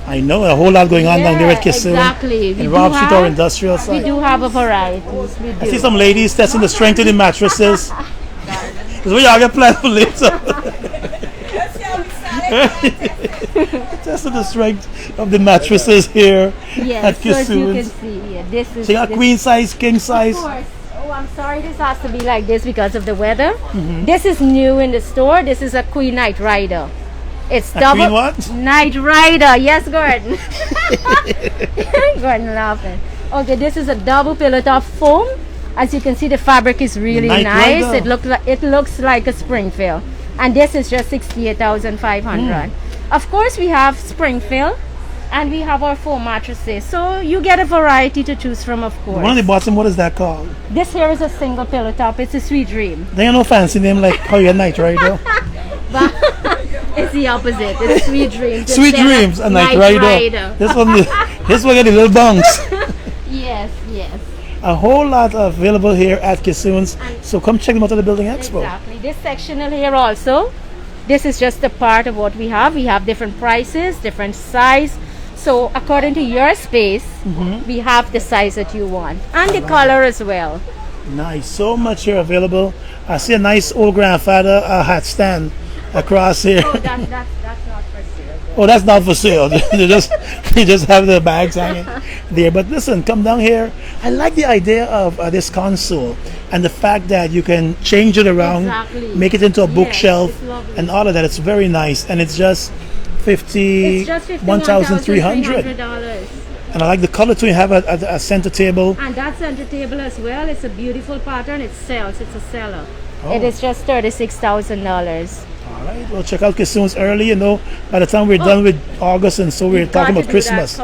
I know, a whole lot going on down there at Kizooz. Exactly. And Rob Street, our industrial side. We do have a variety. I see some ladies testing the strength of the mattresses. Because we all get planned for later. Testing the strength of the mattresses here at Kizooz. So as you can see, this is... So you got queen size, king size. Of course. Oh, I'm sorry, this has to be like this because of the weather. Mhm. This is new in the store. This is a Queen Night Rider. It's A double Queen what? Night Rider. Yes, Gordon. Gordon laughing. Okay, this is a double pillow top foam. As you can see, the fabric is really Night nice. Rider. It looks like a spring fill, and this is just 68,500. Of course, we have spring fill, and we have our foam mattresses. So you get a variety to choose from, of course. One on the bottom, what is that called? This here is a single pillow top. It's a Sweet Dream. They ain't no fancy name like how you night, right? Though? It's the opposite. It's Sweet Dreams. Sweet instead of Dreams, a night Night rider. This one got the little bunks. Yes, yes. A whole lot available here at Kizooz. So come check them out at the Building Expo. Exactly. This sectional here also, this is just a part of what we have. We have different prices, different size. So according to your space, we have the size that you want. And the color as well. Nice. So much here available. I see a nice old grandfather hat stand across here. Oh, that's not for sale. Oh, that's not for sale. they just have the bags hanging there. But listen, come down here. I like the idea of this console and the fact that you can change it around, Exactly. make it into a Yes, bookshelf, it's lovely. and all of that. It's very nice, and it's just $1,300. $51,300. And I like the color too. You have a center table. And that center table as well. It's a beautiful pattern. It sells. It's a seller. Oh. It is just $36,000. All right. Well, check out Kizooz early. You know, by the time we're done with August, and so we're talking about Christmas.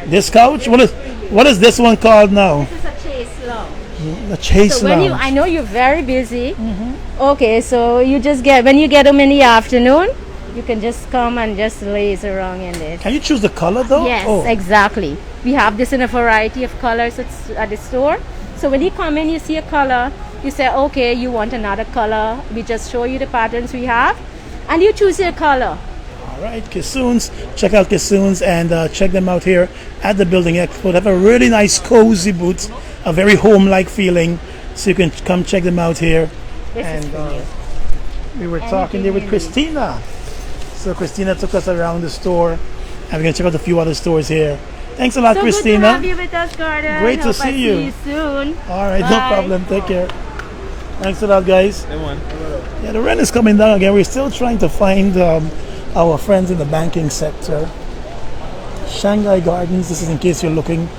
This couch. What is this one called now? This is a chase lounge. The Chase So when Lounge. I know you're very busy. Okay, so you just when you get them in the afternoon, you can just come and just laze around in this. Can you choose the color though? Yes, Oh. exactly. We have this in a variety of colors at the store. So when you come in, you see a color, you say, okay, you want another color. We just show you the patterns we have, and you choose your color. All right, Kizooz. Check out Kizooz and check them out here at the Building Expo. They have a really nice cozy booth, a very home-like feeling. So you can come check them out here. This is And for you. we were talking there with Christina. So Christina took us around the store, and we're gonna check out a few other stores here. Thanks a lot, So Christina. good to have you with us, Gordon. Great to Hope see I you. See you soon. All right, no Bye. problem. Take care. Thanks a lot, guys. Yeah, the rent is coming down again. We're still trying to find our friends in the banking sector. Shanghai Gardens. This is in case you're looking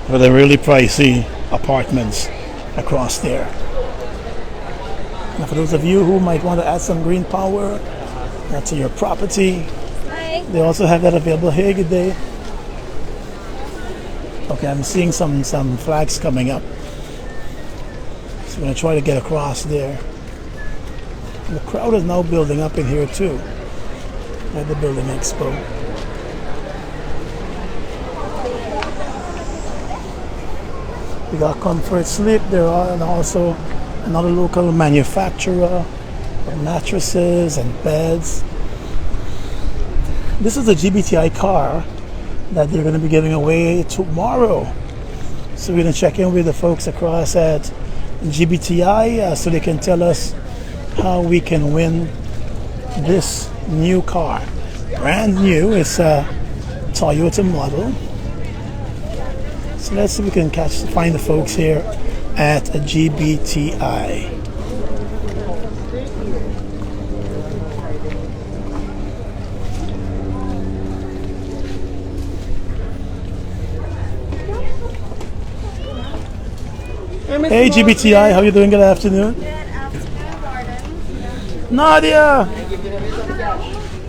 for the really pricey apartments across there. Now, for those of you who might want to add some green power to your property, they also have that available here. Good day. Okay, I'm seeing some flags coming up. So I'm going to try to get across there. And the crowd is now building up in here too at the Building Expo. We got Comfort Sleep there, and also another local manufacturer of mattresses and beds. This is a GBTI car that they're going to be giving away tomorrow. So we're going to check in with the folks across at GBTI so they can tell us how we can win this new car. Brand new. It's a Toyota model. So let's see if we can find the folks here at a GBTI. Hey GBTI, how you doing? Good afternoon. Nadia,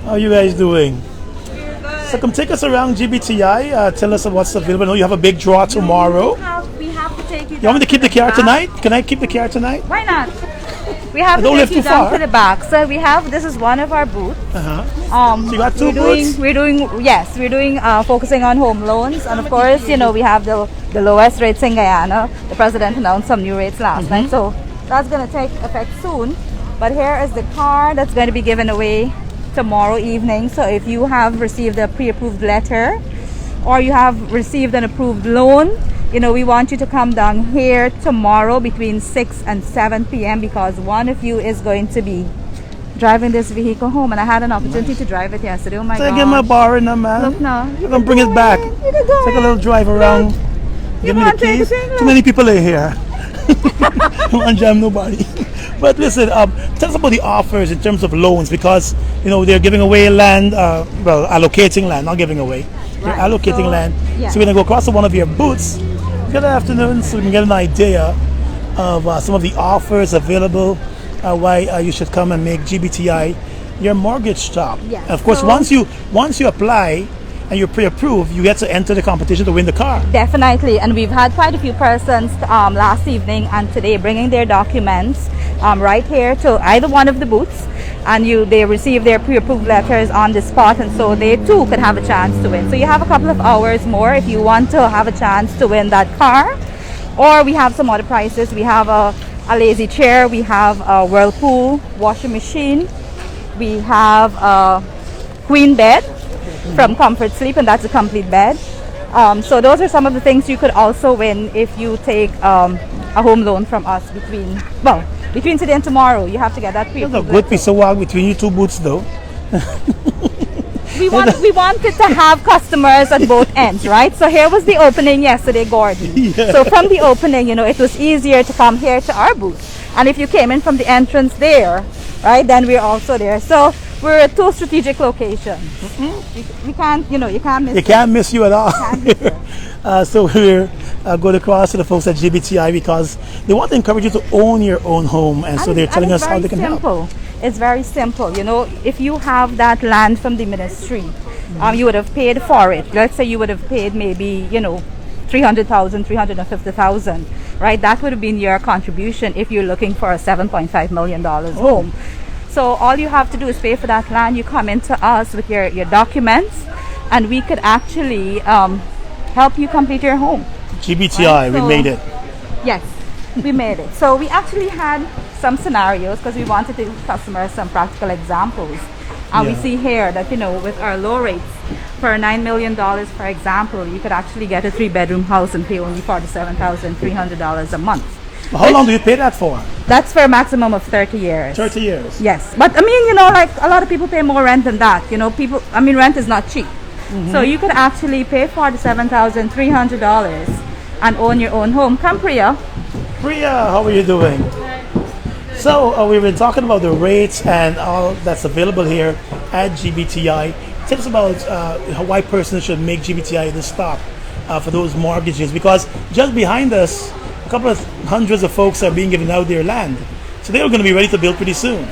how you guys doing? So come take us around GBTI. Tell us what's available. I know you have a big draw tomorrow. We have to take you. You want me to keep the car tonight? Can I keep the car tonight? Why not? We have I to don't live take you too down far. to the back. So we have. This is one of our booths. So you got two booths? We're doing focusing on home loans, and of course, you know, we have the lowest rates in Guyana. The president announced some new rates last night, so that's going to take effect soon. But here is the car that's going to be given away tomorrow evening. So if you have received a pre-approved letter or you have received an approved loan, you know, we want you to come down here tomorrow between 6 and 7 p.m. because one of you is going to be driving this vehicle home, and I had an opportunity to drive it yesterday. Oh my So god. give me a bar in there, man. Look now. I'm gonna bring it back. Take a little drive around. Give me the keys. Too many people in here. Don't want to jam nobody. But listen, tell us about the offers in terms of loans, because they're giving away land, allocating land, not giving away. They're allocating land. yeah. So we're gonna go across to one of your booths. Good afternoon, so we can get an idea of some of the offers available. Why you should come and make GBTI your mortgage stop. Yeah, Of course, so- once you apply and you're pre-approved, you get to enter the competition to win the car. Definitely, and we've had quite a few persons last evening and today bringing their documents right here to either one of the booths, and they receive their pre-approved letters on the spot, and so they too could have a chance to win. So you have a couple of hours more if you want to have a chance to win that car. Or we have some other prizes. We have a lazy chair, we have a Whirlpool washing machine, we have a queen bed from Comfort Sleep, and that's a complete bed. So those are some of the things you could also win if you take a home loan from us between today and tomorrow. You have to get that That's pre-approved a good piece of work between you two booths, though. we wanted to have customers at both ends, right? So here was the opening yesterday, Gordon. Yeah. So from the opening, it was easier to come here to our booth. And if you came in from the entrance there, right, then we're also there. So we're at two strategic locations. We can't, you can't miss. They can't miss you at all. So we're going across to the folks at GBTI because they want to encourage you to own your own home, and so they're telling us how they can help. It's very simple. If you have that land from the ministry, you would have paid for it. Let's say you would have paid maybe, 300,000, 350,000, right? That would have been your contribution if you're looking for a $7.5 million home. So all you have to do is pay for that land. You come into us with your documents, and we could actually help you complete your home. GBTI, we made it. Yes, we made it. So we actually had some scenarios because we wanted to give customers some practical examples. And we see here that, with our low rates, for $9 million, for example, you could actually get a 3-bedroom house and pay only $47,300 a month. How long do you pay that for? That's for a maximum of 30 years. 30 years? Yes. But I mean, like a lot of people pay more rent than that. Rent is not cheap. So you could actually pay $47,300 and own your own home. Come, Priya. Priya, how are you doing? So we've been talking about the rates and all that's available here at GBTI. Tell us about why persons should make GBTI the stop for those mortgages, because just behind us, a couple of hundreds of folks are being given out their land. So they're going to be ready to build pretty soon.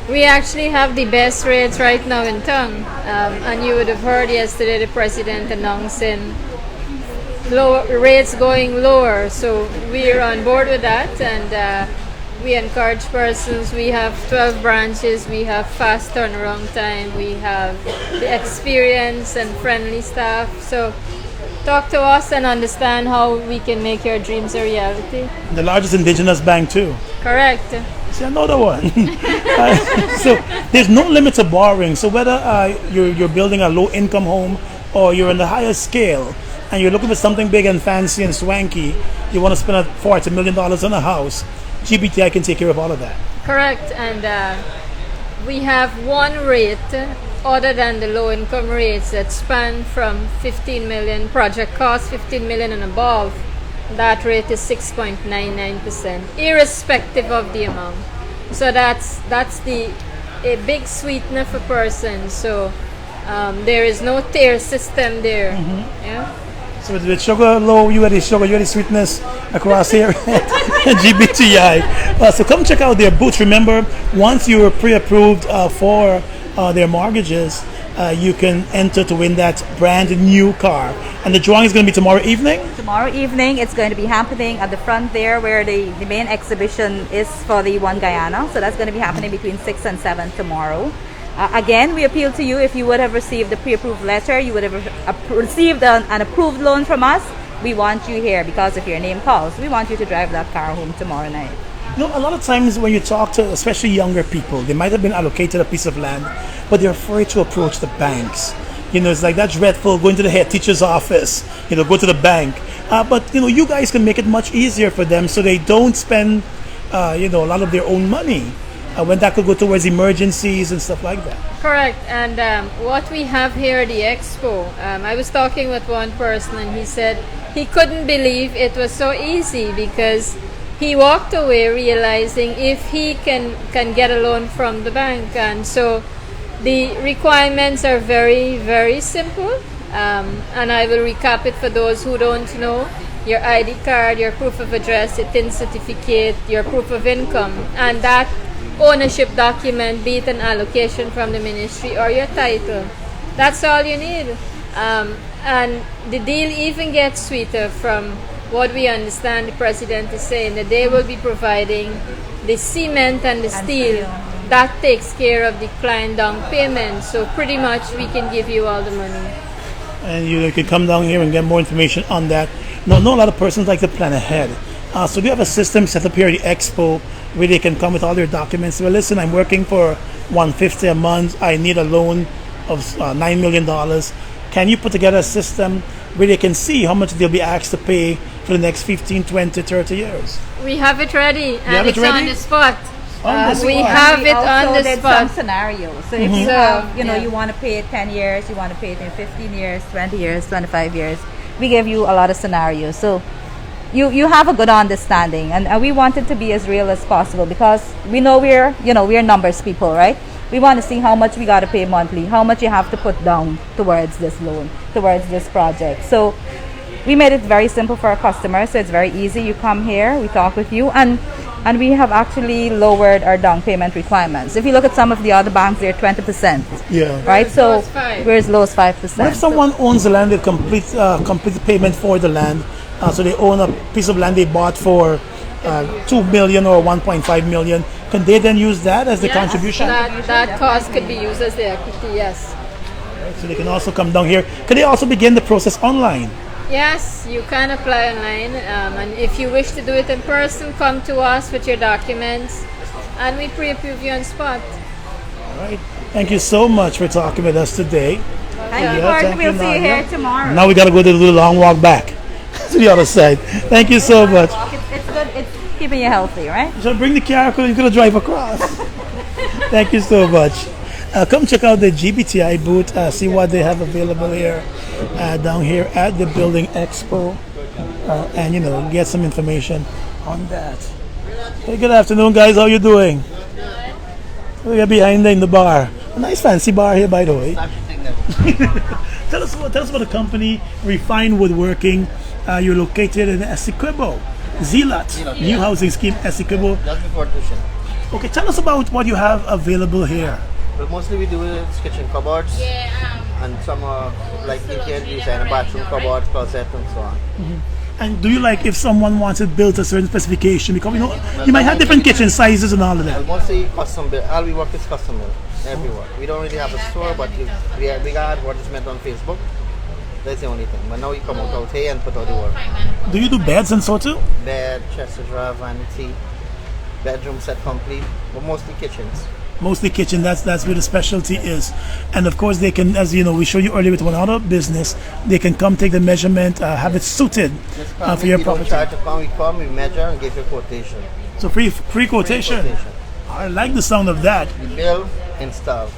We actually have the best rates right now in town. And you would have heard yesterday the president announcing rates going lower. So we are on board with that, and we encourage persons. We have 12 branches, we have fast turnaround time, we have the experienced and friendly staff. So talk to us and understand how we can make your dreams a reality. The largest indigenous bank too. Correct. See, another one. So there's no limit to borrowing. So whether you're building a low-income home or you're on the highest scale and you're looking for something big and fancy and swanky, you want to spend $40 million on a house, GBTI can take care of all of that. Correct. And we have one rate other than the low-income rates that span from 15 million, project cost 15 million and above. That rate is 6.99%, irrespective of the amount. So that's a big sweetener for persons. So there is no tier system there. Yeah. So with sugar low, you had the sugar, you had the sweetness across here at GBTI. So come check out their booths. Remember, once you are pre-approved for their mortgages, you can enter to win that brand new car. And the drawing is going to be tomorrow evening? Tomorrow evening, it's going to be happening at the front there where the main exhibition is for the One Guyana. So that's going to be happening between 6 and 7 tomorrow. Again, we appeal to you, if you would have received the pre-approved letter, you would have received an approved loan from us, we want you here because if your name calls, we want you to drive that car home tomorrow night. A lot of times when you talk to especially younger people, they might have been allocated a piece of land, but they're afraid to approach the banks. It's like that dreadful going to the head teacher's office, go to the bank. But you guys can make it much easier for them so they don't spend a lot of their own money when that could go towards emergencies and stuff like that. Correct. And what we have here at the Expo, I was talking with one person and he said he couldn't believe it was so easy because he walked away realizing if he can get a loan from the bank. And so the requirements are very, very simple. And I will recap it for those who don't know. Your ID card, your proof of address, your TIN certificate, your proof of income, and that ownership document, be it an allocation from the ministry or your title. That's all you need. And the deal even gets sweeter from what we understand the president is saying, that they will be providing the cement and the steel. That takes care of the client down payment. So pretty much we can give you all the money. And you can come down here and get more information on that. Now, I know a lot of persons like to plan ahead. So do you have a system set up here at the Expo where they can come with all their documents? Well, listen, I'm working for $150 a month. I need a loan of $9 million. Can you put together a system where they can see how much they'll be asked to pay for the next 15, 20, 30 years? We have it ready, and it's on the spot. We And have we it on also the did spot. some scenarios. So if you have, you want to pay it 10 years, you want to pay it in 15 years, 20 years, 25 years, we give you a lot of scenarios. So you have a good understanding, and we want it to be as real as possible because we know we're numbers people, right? We want to see how much we got to pay monthly, how much you have to put down towards this loan, towards this project. So we made it very simple for our customers, so it's very easy. You come here, we talk with you, and we have actually lowered our down payment requirements. If you look at some of the other banks, they're 20%. Yeah. Right? So we're as low as 5%. What if someone owns the land, they complete the payment for the land, so they own a piece of land they bought for $2 million or $1.5 million, can they then use that as the contribution? That cost could be used as the equity, yes. So they can also come down here. Can they also begin the process online? Yes, you can apply online, and if you wish to do it in person, come to us with your documents, and we pre-approve you on spot. All right. Thank you so much for talking with us today. Thank you, Gordon. We'll see you here tomorrow. Now we got to go do the long walk back to the other side. Thank you so much. It's good. It's keeping you healthy, right? So bring the car because you're going to drive across. Thank you so much. Come check out the GBTI booth, see what they have available here down here at the Building Expo, and get some information on that. Hey, good afternoon, guys. How you doing? We're behind in the bar. A nice fancy bar here, by the way. Tell us about the company, Refined Woodworking. You're located in Essequibo, Zealot, New Housing Scheme, Essequibo. Just before Tushin. Okay, tell us about what you have available here. Well, mostly we do is kitchen cupboards and some like interior design, bathroom cupboards, closet, and so on. And do you like if someone wants it built a certain specification? Because you might have different kitchen sizes and all of that. Well, mostly custom built. All we work is custom built everywhere. We don't really have a store, but we got advertisement on Facebook. That's the only thing. But now you come out here and put out the work. Do you do beds and so too? Bed, chest of drawer, vanity, bedroom set complete, but mostly kitchens. Mostly kitchen, that's where the specialty is. And of course they can, as you know, we showed you earlier with one other business, they can come take the measurement, have it suited for your property. We don't charge to come, we come, we measure and give you a quotation. So free quotation. I like the sound of that. We build, install.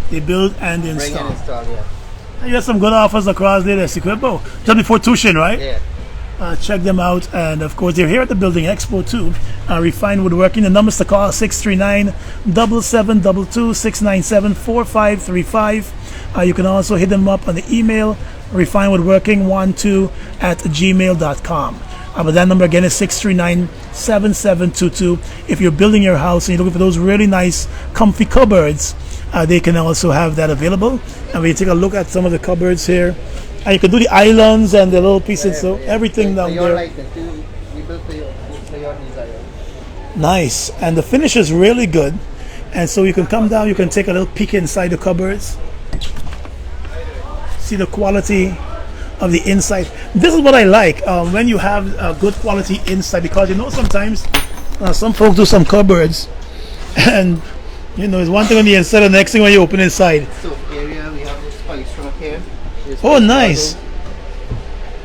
They build and install. Bring and install, yeah. And you have some good offers across there, Essequibo. Just before Tushin, right? Yeah. Check them out, and of course they're here at the Building Expo too. Refined Woodworking. The numbers to call 639-772-697-4535. You can also hit them up on the email refinedwoodworking12@gmail.com. But that number again is 639-7722. If you're building your house and you're looking for those really nice, comfy cupboards, they can also have that available. And we take a look at some of the cupboards here. And you can do the islands and the little pieces, so everything down there. We built for your desire. Nice. And the finish is really good. And so you can come down, you can take a little peek inside the cupboards. See the quality of the inside. This is what I like when you have a good quality inside, because sometimes some folks do some cupboards and it's one thing on the inside, the next thing when you open inside. So area, we have this spice rack here. Oh, nice.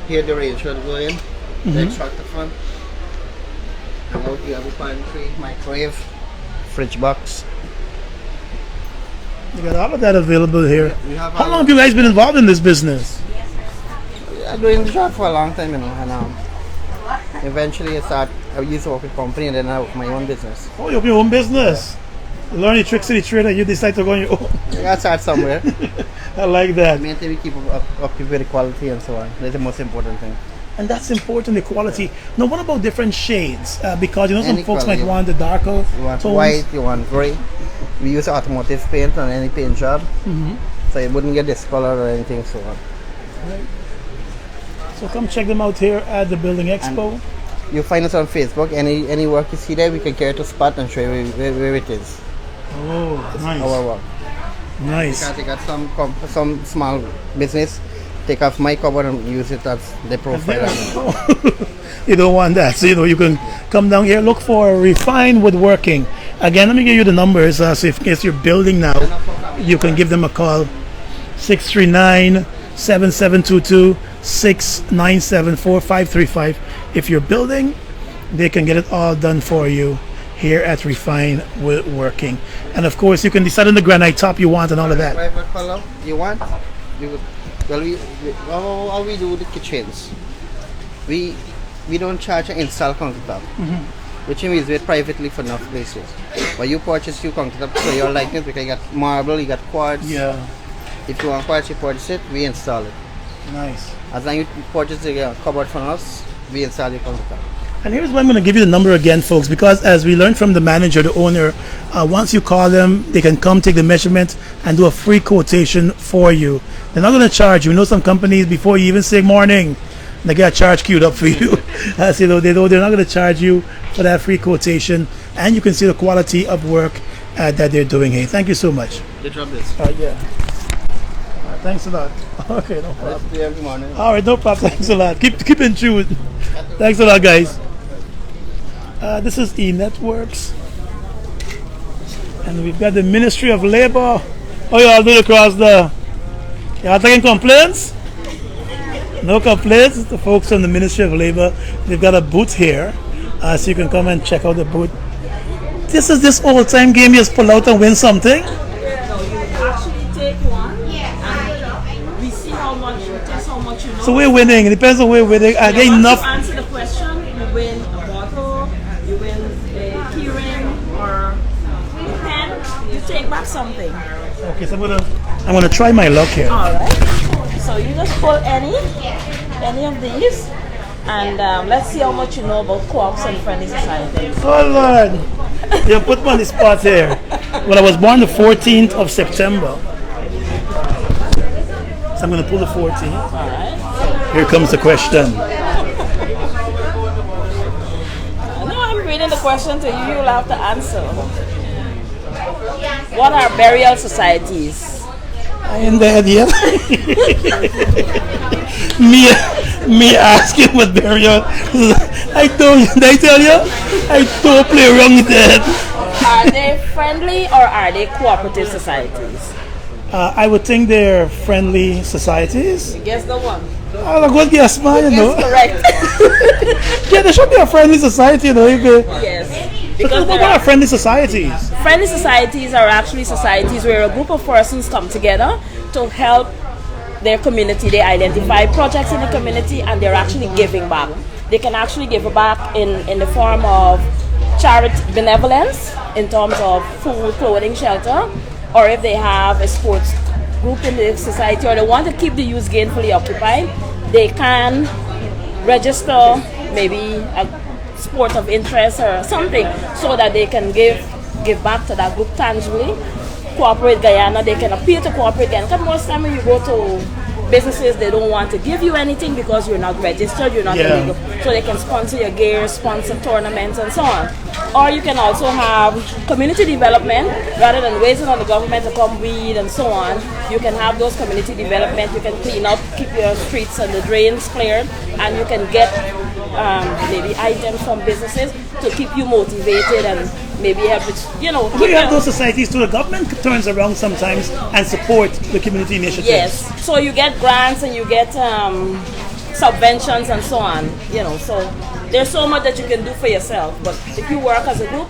Here the range will go in, the extractor fan. And out you have a pantry, microwave, fridge box. You got all of that available here. We have How long have you guys been involved in this business? I'm doing the job for a long time, and eventually I used to work with company, and then I opened my own business. Oh, you open your own business? You learn the tricks of the trade and you decide to go on your own. You gotta start somewhere. I like that. Maintain we keep up with the quality and so on. That's the most important thing. And that's important, the quality. Now, what about different shades? Because some Any folks quality. might want the darker You want tones. white, you want grey. We use automotive paint on any paint job, so it wouldn't get discolored or anything so on. Right. So come check them out here at the Building Expo. And you'll find us on Facebook. Any work you see there, we can carry to spot and show you where it is. Oh, It's nice. our work. Nice. Because I got some small business, take off my cover and use it as the profile. You don't want that. So, you can come down here, look for Refine Woodworking. Again, let me give you the numbers. So if in case you're building now, you can give them a call. 639-7722, 697-4535. If you're building, they can get it all done for you here at Refine Woodworking. And of course, you can decide on the granite top you want and all of that. Whatever color you want, all we do with the kitchens. We don't charge an install countertop, which means we privately for enough places. But you purchase your countertop for your likeness because you got marble, you got quartz. Yeah. If you want quartz, you purchase it, we install it. Nice. As long as you purchase the cupboard from us, we install your countertop. And here's why I'm going to give you the number again, folks, because as we learned from the manager, the owner, once you call them, they can come take the measurement and do a free quotation for you. They're not going to charge you. Some companies, before you even say morning, they get a charge queued up for you. They're not going to charge you for that free quotation, and you can see the quality of work that they're doing here. Thank you so much. The job is. Yeah. Thanks a lot. Okay, no problem. Let's do every morning. All right, no problem. Thanks a lot. Keep in tune. Thanks a lot, guys. This is E-Networks. And we've got the Ministry of Labor. Oh, y'all do across the... Y'all taking complaints? No complaints? The folks from the Ministry of Labor, they've got a booth here. So you can come and check out the booth. This is this old-time game. You just pull out and win something. No, you actually take one and we see how much you test, how much you know. So we're winning. It depends on where we're winning. I get enough. To answer the question, you win a bottle, you win a keyring or a pen, you take back something. Okay, so I'm gonna try my luck here. All right. So you just pull any of these, and let's see how much you know about co-ops and friendly societies. Oh Lord, you put me on the spot here. Well, I was born the 14th of September, so I'm gonna pull the 14th. All right. Here comes the question. No, I'm reading the question to you. You'll have to answer. What are burial societies? I ain't dead yet. me asking what burial. I told you. Did I tell you? I don't play around with that. Are they friendly or are they cooperative societies? I would think they're friendly societies. You guess the one. I'll go guess, man. Yes, correct. Yeah, there should be a friendly society, Yes. Because what are friendly societies? Friendly societies are actually societies where a group of persons come together to help their community. They identify projects in the community and they're actually giving back. They can actually give back in the form of charity benevolence in terms of food, clothing, shelter, or if they have a sports group in the society or they want to keep the youth gainfully occupied, they can register maybe a sport of interest or something so that they can give back to that group tangibly. Cooperate Guyana, they can appeal to Cooperate Guyana. Because most time when you go to businesses, they don't want to give you anything because you're not registered, you're not illegal. So they can sponsor your gear, sponsor tournaments and so on. Or you can also have community development rather than waiting on the government to come weed and so on. You can have those community development, you can clean up, keep your streets and the drains cleared, and you can get maybe items from businesses to keep you motivated and maybe have We have those societies too. The government turns around sometimes and support the community initiatives. Yes, so you get grants and you get subventions and so on. So there's so much that you can do for yourself. But if you work as a group,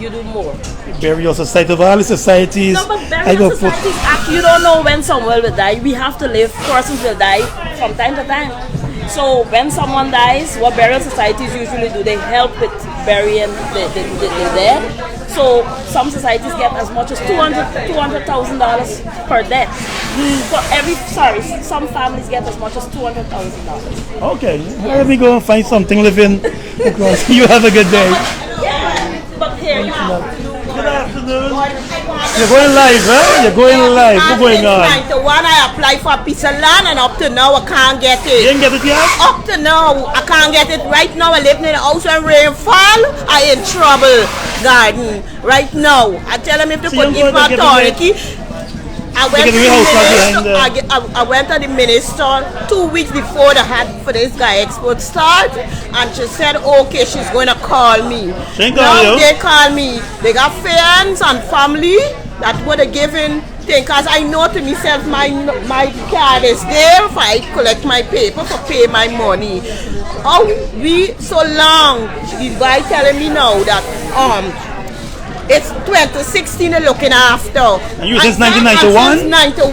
you do more. Burial society of all the societies. No, but I burial go put. societies act, you don't know when someone will die. We have to live, persons will die from time to time. So when someone dies, what burial societies usually do, they help with burying the dead. So some societies get as much as $200,000 per death. So some families get as much as $200,000. Okay, let me go and find something living across. You have a good day. Yeah, but here you have to do. Good afternoon. You're going live, huh? You're going live. What's going on? I applied for a piece of land and up to now I can't get it. You didn't get it yet? Up to now I can't get it. Right now I live in the house when rain fall. I in trouble, garden. Right now. I tell them if they put in for authority. I went to the minister 2 weeks before the for this guy Expo start, and she said, okay, she's going to call me. Now they call me. They got friends and family that would have given thing, because I know to myself my card is there if I collect my paper for pay my money. Oh, we so long. The guy telling me now that it's 2016 they're looking after. And you since 1991? Since 91.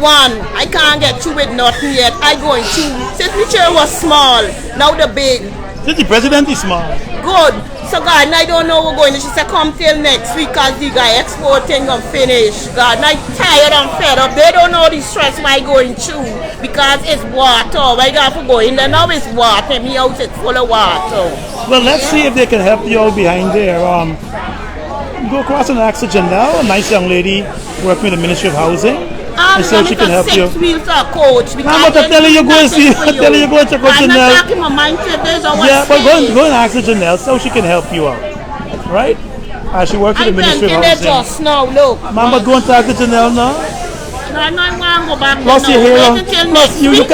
I can't get you with nothing yet. I going through. Since the chair was small, now the big. Since the president is small. Good. So God, I don't know we're going to. She said come till next week because the guy exporting and finish. God, I tired and fed up. They don't know the stress my going through because it's water. I got to go in there. Now it's water. My house is full of water. Well, let's see if they can help you out behind there. Go across and ask Janelle, a nice young lady working with the Ministry of Housing. And so she can help you. Coach. I'm not telling you go and see. I'm telling you go and check out Janelle. I'm not my mind yeah, but go and ask Janelle so she can help you out. Right? She works with the Ministry of Housing. Just now, look. Mama, go and talk to Janelle now. No, I want to go back. Plus you're here. Plus you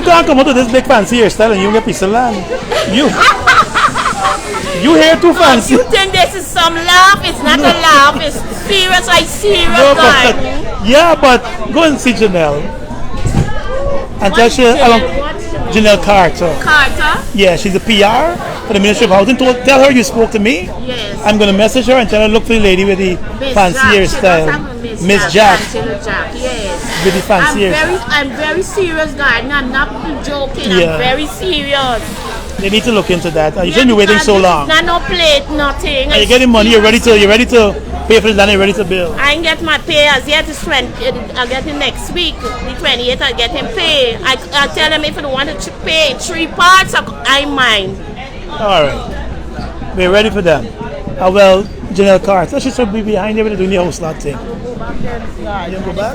can't come out with this big fancy hairstyle and you get a piece of land. You here too fancy. You think this is some laugh? It's not a laugh. It's serious. I serious, no, but go and see Janelle. And tell Janelle Carter. Carter? Yeah, she's a PR for the Ministry of Housing. Tell her you spoke to me. Yes. I'm going to message her and tell her look for the lady with the fancy hairstyle. Miss Jack. Yes. With the fancy hairstyle. I'm very serious, guy. I'm not joking. Yeah. I'm very serious. They need to look into that. You shouldn't be waiting so long. Not no plate, nothing. You're getting money. You're ready to pay for the land. You're ready to bill. I ain't get my pay as yet. I'll get it next week. The 28th, I'll get him pay. I tell them if I want to pay 3 parts, I mind. All right. We're ready for them. Well, Janelle Carter, she should be behind there doing the whole slot thing. Go back there. You go back?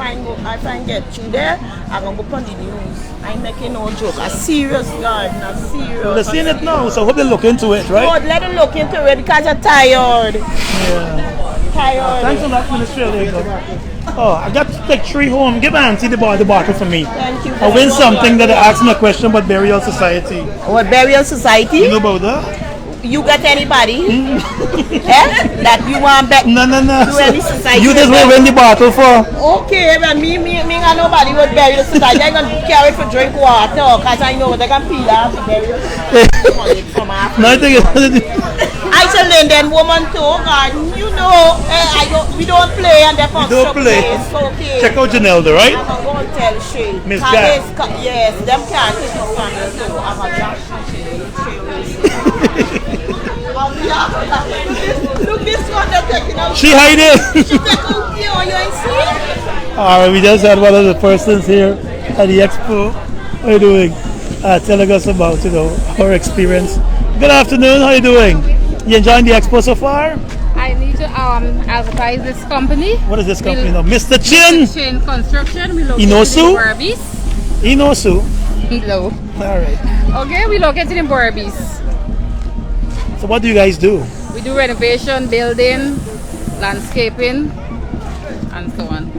If I get you there, I'm going to go on the news. I'm making no joke. A serious garden, a serious. Well, they're seeing it now, so I hope they look into it, right? God, let them look into it because you're tired. Yeah. Tired. Thanks a lot, Minister. Oh, I got to take 3 home. Give Auntie the bottle for me. Thank you. I win something that I asked me a question about Burial Society. What, Burial Society? You know about that? You got anybody? That you want back? No. Do any society? You just win the bottle for. Okay, but me got nobody with Burial Society. I'm going to carry it for drink water because I know they can peel off the Burial Society. I should learn that woman too, God. You know, we don't play and they're we don't play. Okay. Check out Janelle, right? I'm going to tell she. Miss Jack. Yes, them can't take it from me too. I'm a Jack. Look this one they're taking out. She hiding. She take out you ain't see? Alright, we just had one of the persons here at the Expo. How are you doing? Telling us about her experience. Good afternoon, how are you doing? You enjoying the Expo so far? I need to advertise this company. What is this company now? Mr. Chin! Mr. Chin Construction. We located Inosu? in Berbice. Inosu? Hello. Alright. Okay, we located in Berbice. So what do you guys do? We do renovation, building, landscaping, and so on.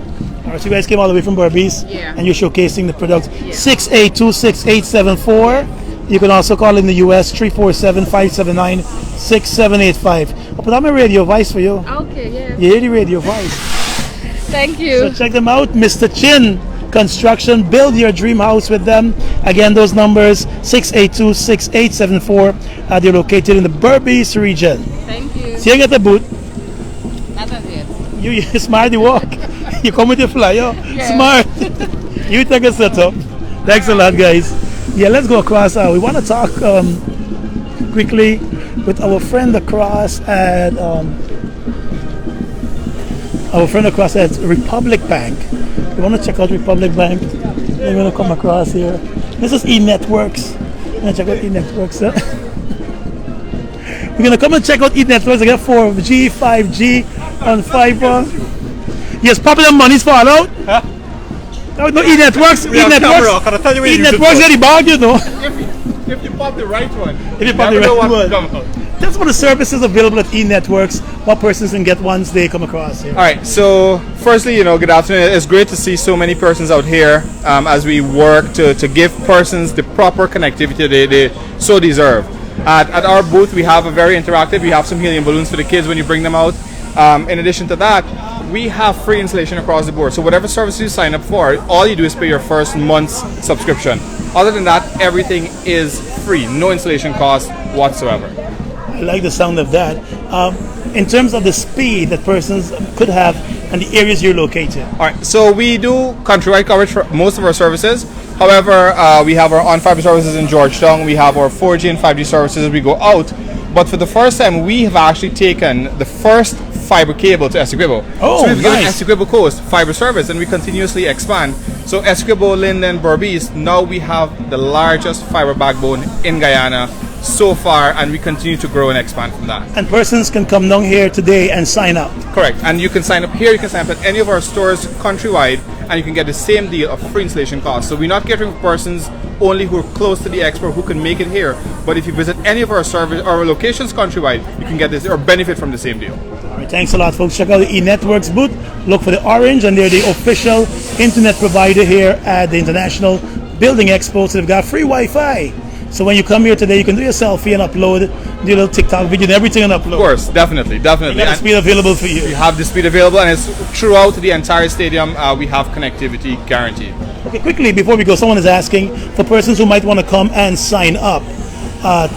Alright, so you guys came all the way from Berbice, yeah, and you're showcasing the products. Yeah. 682-6874. You can also call in the US 347-579-6785. I'll put on my radio voice for you. Okay, yeah. You hear the radio voice. Thank you. So check them out, Mr. Chin Construction. Build your dream house with them. Again, those numbers 682-6874. They're located in the Berbice region. Thank you. See you at the booth. You smart the walk. You come with your flyer. Smart. You take a setup. Thanks a lot, guys. Yeah, let's go across. We want to talk quickly with our friend across at Republic Bank. We want to check out Republic Bank. We're going to come across here. This is eNetworks. We're going to check out eNetworks. We're going to come and check out eNetworks. I got 4G, 5G, and fiber. Yes, popular money's fall out. Huh? No, eNetworks. eNetworks are the bag, you know. If you pop the right one. If you pop the right one. That's what the services available at eNetworks. What persons can get once they come across here. All right. So, firstly, good afternoon. It's great to see so many persons out here as we work to give persons the proper connectivity they so deserve. At our booth, we have a very interactive. We have some helium balloons for the kids when you bring them out. In addition to that, we have free installation across the board. So whatever service you sign up for, all you do is pay your first month's subscription. Other than that, everything is free. No installation cost whatsoever. I like the sound of that. In terms of the speed that persons could have and the areas you're located. All right, so we do countrywide coverage for most of our services. However, we have our on-fiber services in Georgetown. We have our 4G and 5G services as we go out. But for the first time, we have actually taken the first fiber cable to Essequibo. Oh, so we've given nice. Essequibo Coast fiber service, and we continuously expand. So Essequibo, Linden, Berbice, now we have the largest fiber backbone in Guyana so far, and we continue to grow and expand from that. And persons can come down here today and sign up. Correct. And you can sign up here, you can sign up at any of our stores countrywide, and you can get the same deal of free installation costs. So we're not catering for persons only who are close to the Expo who can make it here. But if you visit any of our service or locations countrywide, you can get this or benefit from the same deal. All right, thanks a lot, folks. Check out the eNetworks booth. Look for the orange, and they're the official internet provider here at the International Building Expo. So they've got free Wi-Fi. So when you come here today, you can do your selfie and upload, do a little TikTok video and everything and upload. Of course, definitely. You got the speed available for you. We have the speed available, and it's throughout the entire stadium. We have connectivity guaranteed. Okay, quickly, before we go, someone is asking for persons who might want to come and sign up.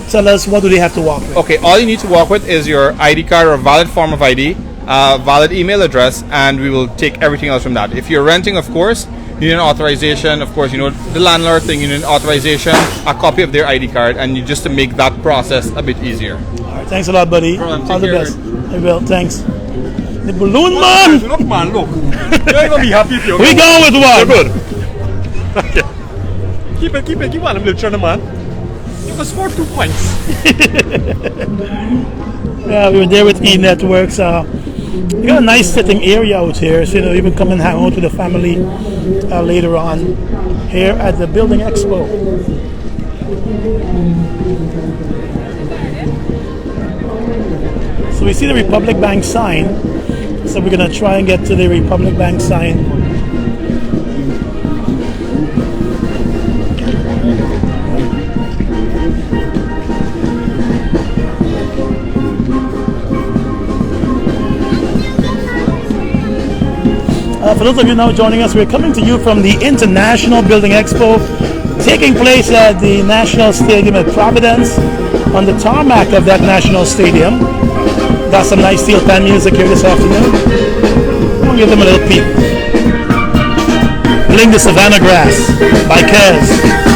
Tell us, what do they have to walk with? Okay, all you need to walk with is your ID card or valid form of ID, valid email address, and we will take everything else from that. If you're renting, of course, you need an authorization. Of course, the landlord thing, you need an authorization, a copy of their ID card, and just to make that process a bit easier. All right, thanks a lot, buddy. All the best. I will, thanks. The balloon man! Look, man, look. You're going to be happy if you're We going with one! You're good. Okay. Keep it. Keep on. I'm little man. You can score 2 points. Yeah, we were there with eNetworks. We got a nice sitting area out here, so you can come and hang out with the family later on here at the Building Expo. So we see the Republic Bank sign, so we're going to try and get to the Republic Bank sign. For those of you now joining us, we're coming to you from the International Building Expo, taking place at the National Stadium at Providence, on the tarmac of that National Stadium. Got some nice steel pan music here this afternoon. I'll give them a little peep. Bling the Savannah Grass by Kez.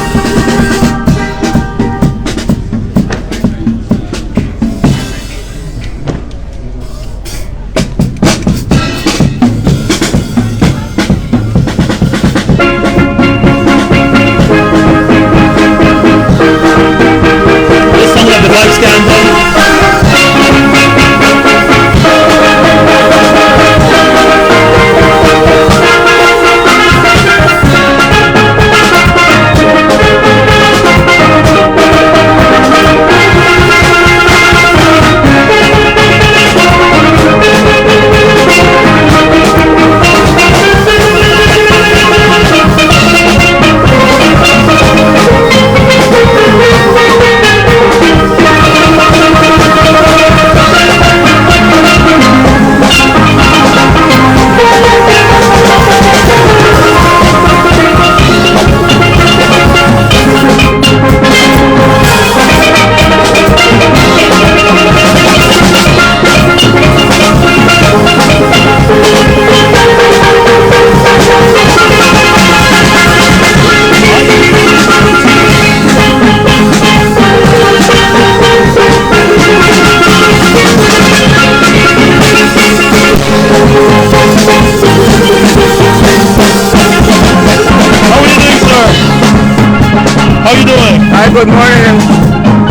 good morning.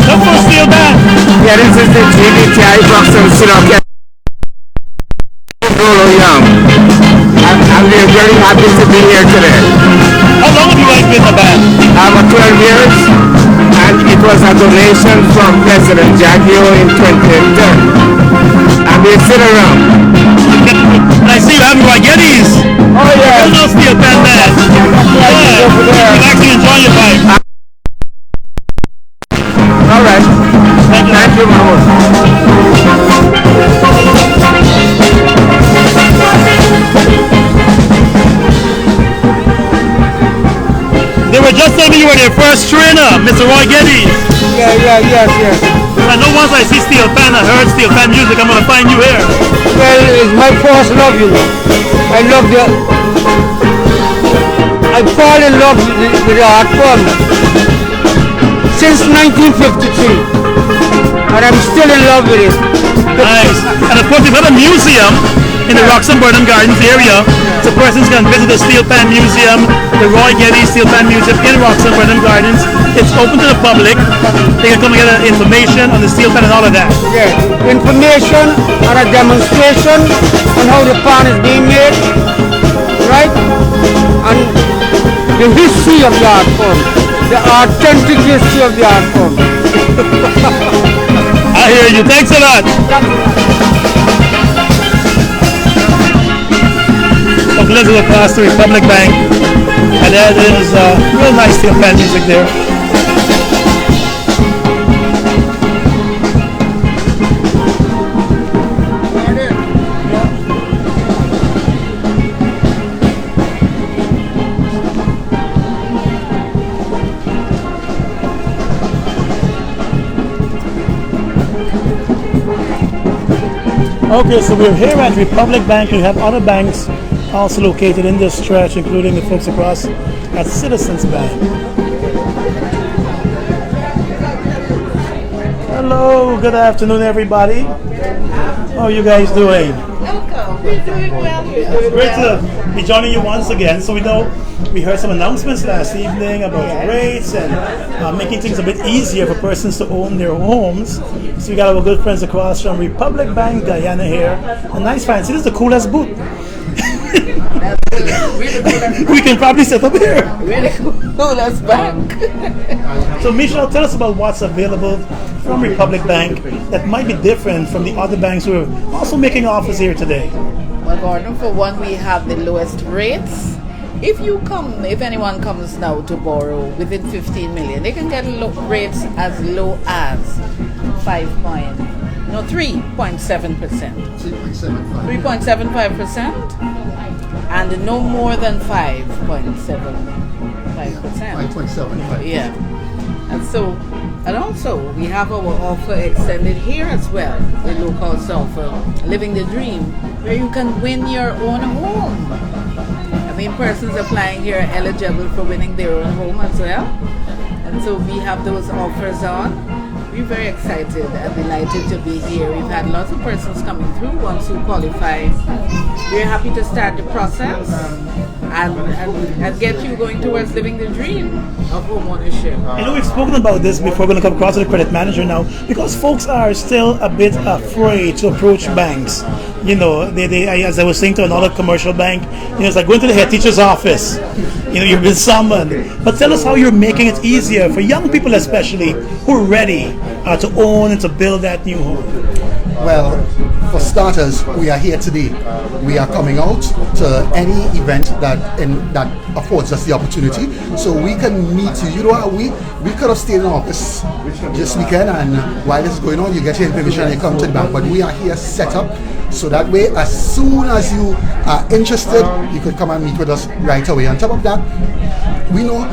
Come on, Steel Band. Yeah, this is the GBTI Boxing Sinokia. I'm very happy to be here today. How long have you guys been in the band? 12 years, and it was a donation from President Jaggio in 2010. And we sit around. And I see you having Ragetis. Oh yeah. Little Steel Band band. Yeah. You actually enjoy your bike. All right. Thank you, Mahmoud. They were just telling me you were their first trainer, Mr. Roy Geddes. Yes. I know once I see Steel Pan, I heard Steel Pan music, I'm going to find you here. Well, it's my first love, you know. I fall in love with the art form since 1953. And I'm still in love with it. Nice. And of course, we've got a museum in the Roxham Burnham Gardens area. So persons can visit the Steel Pan Museum, the Roy Geddes Steel Pan Museum in Roxham Burnham Gardens. It's open to the public. They can come and get information on the steel pan and all of that. Yeah, information and a demonstration on how the pan is being made, right? And the history of the art form, the authentic history of the art form. I hear you. Thanks a lot. So let's go across the Republic Bank, and there is real nice steel pan music there. Okay, so we're here at Republic Bank. We have other banks also located in this stretch, including the folks across at Citizens Bank. Hello, good afternoon, everybody. How are you guys doing? Welcome. We're doing well. It's great to be joining you once again. So we know we heard some announcements last evening about the rates and making things a bit easier for persons to own their homes. So we got our good friends across from Republic Bank, Guyana here. A nice fancy. This is the coolest booth. We can probably set up here. Really coolest bank. So Michelle, tell us about what's available from Republic Bank that might be different from the other banks who are also making offers here today. Well, Gordon, for one, we have the lowest rates. If anyone comes now to borrow within 15 million, they can get rates as low as 3.7%. 3.75%. And no more than 5.75%. 5.75. Yeah. And also we have our offer extended here as well, the low cost offer, Living the Dream, where you can win your own home. I mean, persons applying here are eligible for winning their own home as well. And so we have those offers on. We're very excited and delighted to be here. We've had lots of persons coming through, ones who qualify. We're happy to start the process and get you going towards living the dream of home ownership. I know we've spoken about this before. We're going to come across to the credit manager now, because folks are still a bit afraid to approach banks. You know, they as I was saying to another commercial bank, it's like going to the head teacher's office. You've been summoned. But tell us how you're making it easier for young people, especially, who are ready to own and to build that new home. Well, for starters, we are here today. We are coming out to any event that affords us the opportunity, so we can meet you. You know, we could have stayed in office this weekend, and while this is going on, you get your information and you come to the bank. But we are here set up, so that way, as soon as you are interested, you could come and meet with us right away. On top of that, we know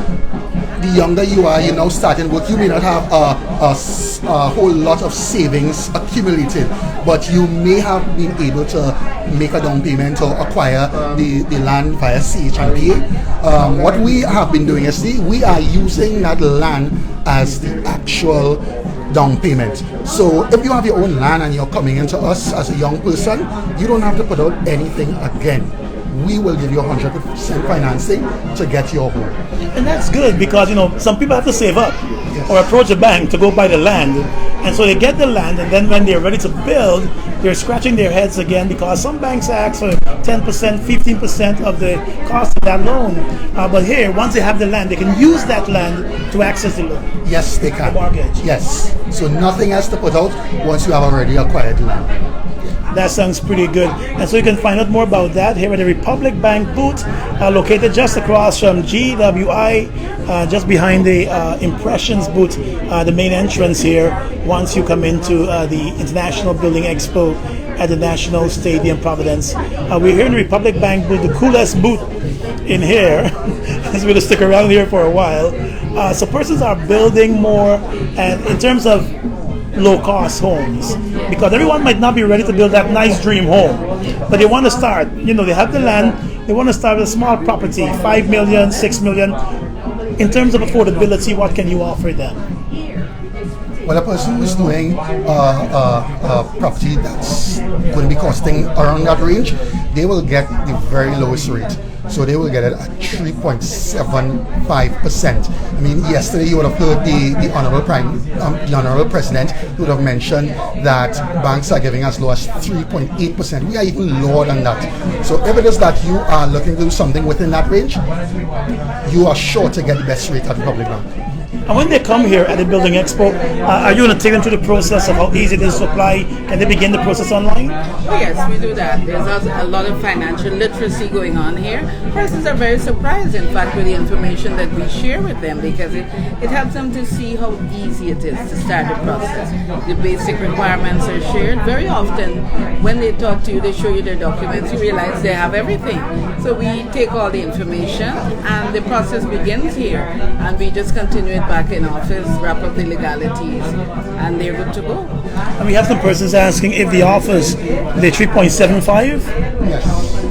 the younger you are, you're now starting work, you may not have a whole lot of savings accumulated, but you may have been able to make a down payment or acquire the land via CHMPA. What we have been doing is we are using that land as the actual down payment. So if you have your own land and you're coming into us as a young person, you don't have to put out anything again. we will give you 100% financing to get your home. And that's good because, some people have to save up or approach a bank to go buy the land. And so they get the land, and then when they're ready to build, they're scratching their heads again because some banks ask for 10%, 15% of the cost of that loan. But here, once they have the land, they can use that land to access the loan. Yes, they can. The mortgage. Yes. So nothing else to put out once you have already acquired land. That sounds pretty good. And so you can find out more about that here at the Republic Bank booth, located just across from GWI, just behind the Impressions booth, the main entrance here, once you come into the International Building Expo at the National Stadium, Providence. We're here in the Republic Bank booth, the coolest booth in here. So we're going to stick around here for a while. So persons are building more, and in terms of low-cost homes, because everyone might not be ready to build that nice dream home, but they want to start. They have the land, they want to start with a small property, 5 million, 6 million. In terms of affordability, what can you offer them? Well, a person who's doing a property that's going to be costing around that range, they will get the very lowest rate. So they will get it at 3.75%. I mean, yesterday you would have heard the Honorable President would have mentioned that banks are giving us low as 3.8%. We are even lower than that. So if it is that you are looking to do something within that range, you are sure to get the best rate at the public bank. And when they come here at the Building Expo, are you going to take them through the process of how easy it is to apply? Can they begin the process online? Oh yes, we do that. There's also a lot of financial literacy going on here. Persons are very surprised, in fact, with the information that we share with them, because it helps them to see how easy it is to start the process. The basic requirements are shared. Very often, when they talk to you, they show you their documents, you realize they have everything. So we take all the information, and the process begins here, and we just continue it back in office, wrap up the legalities, and they're good to go. And we have some persons asking if the offers, the 3.75? Yes.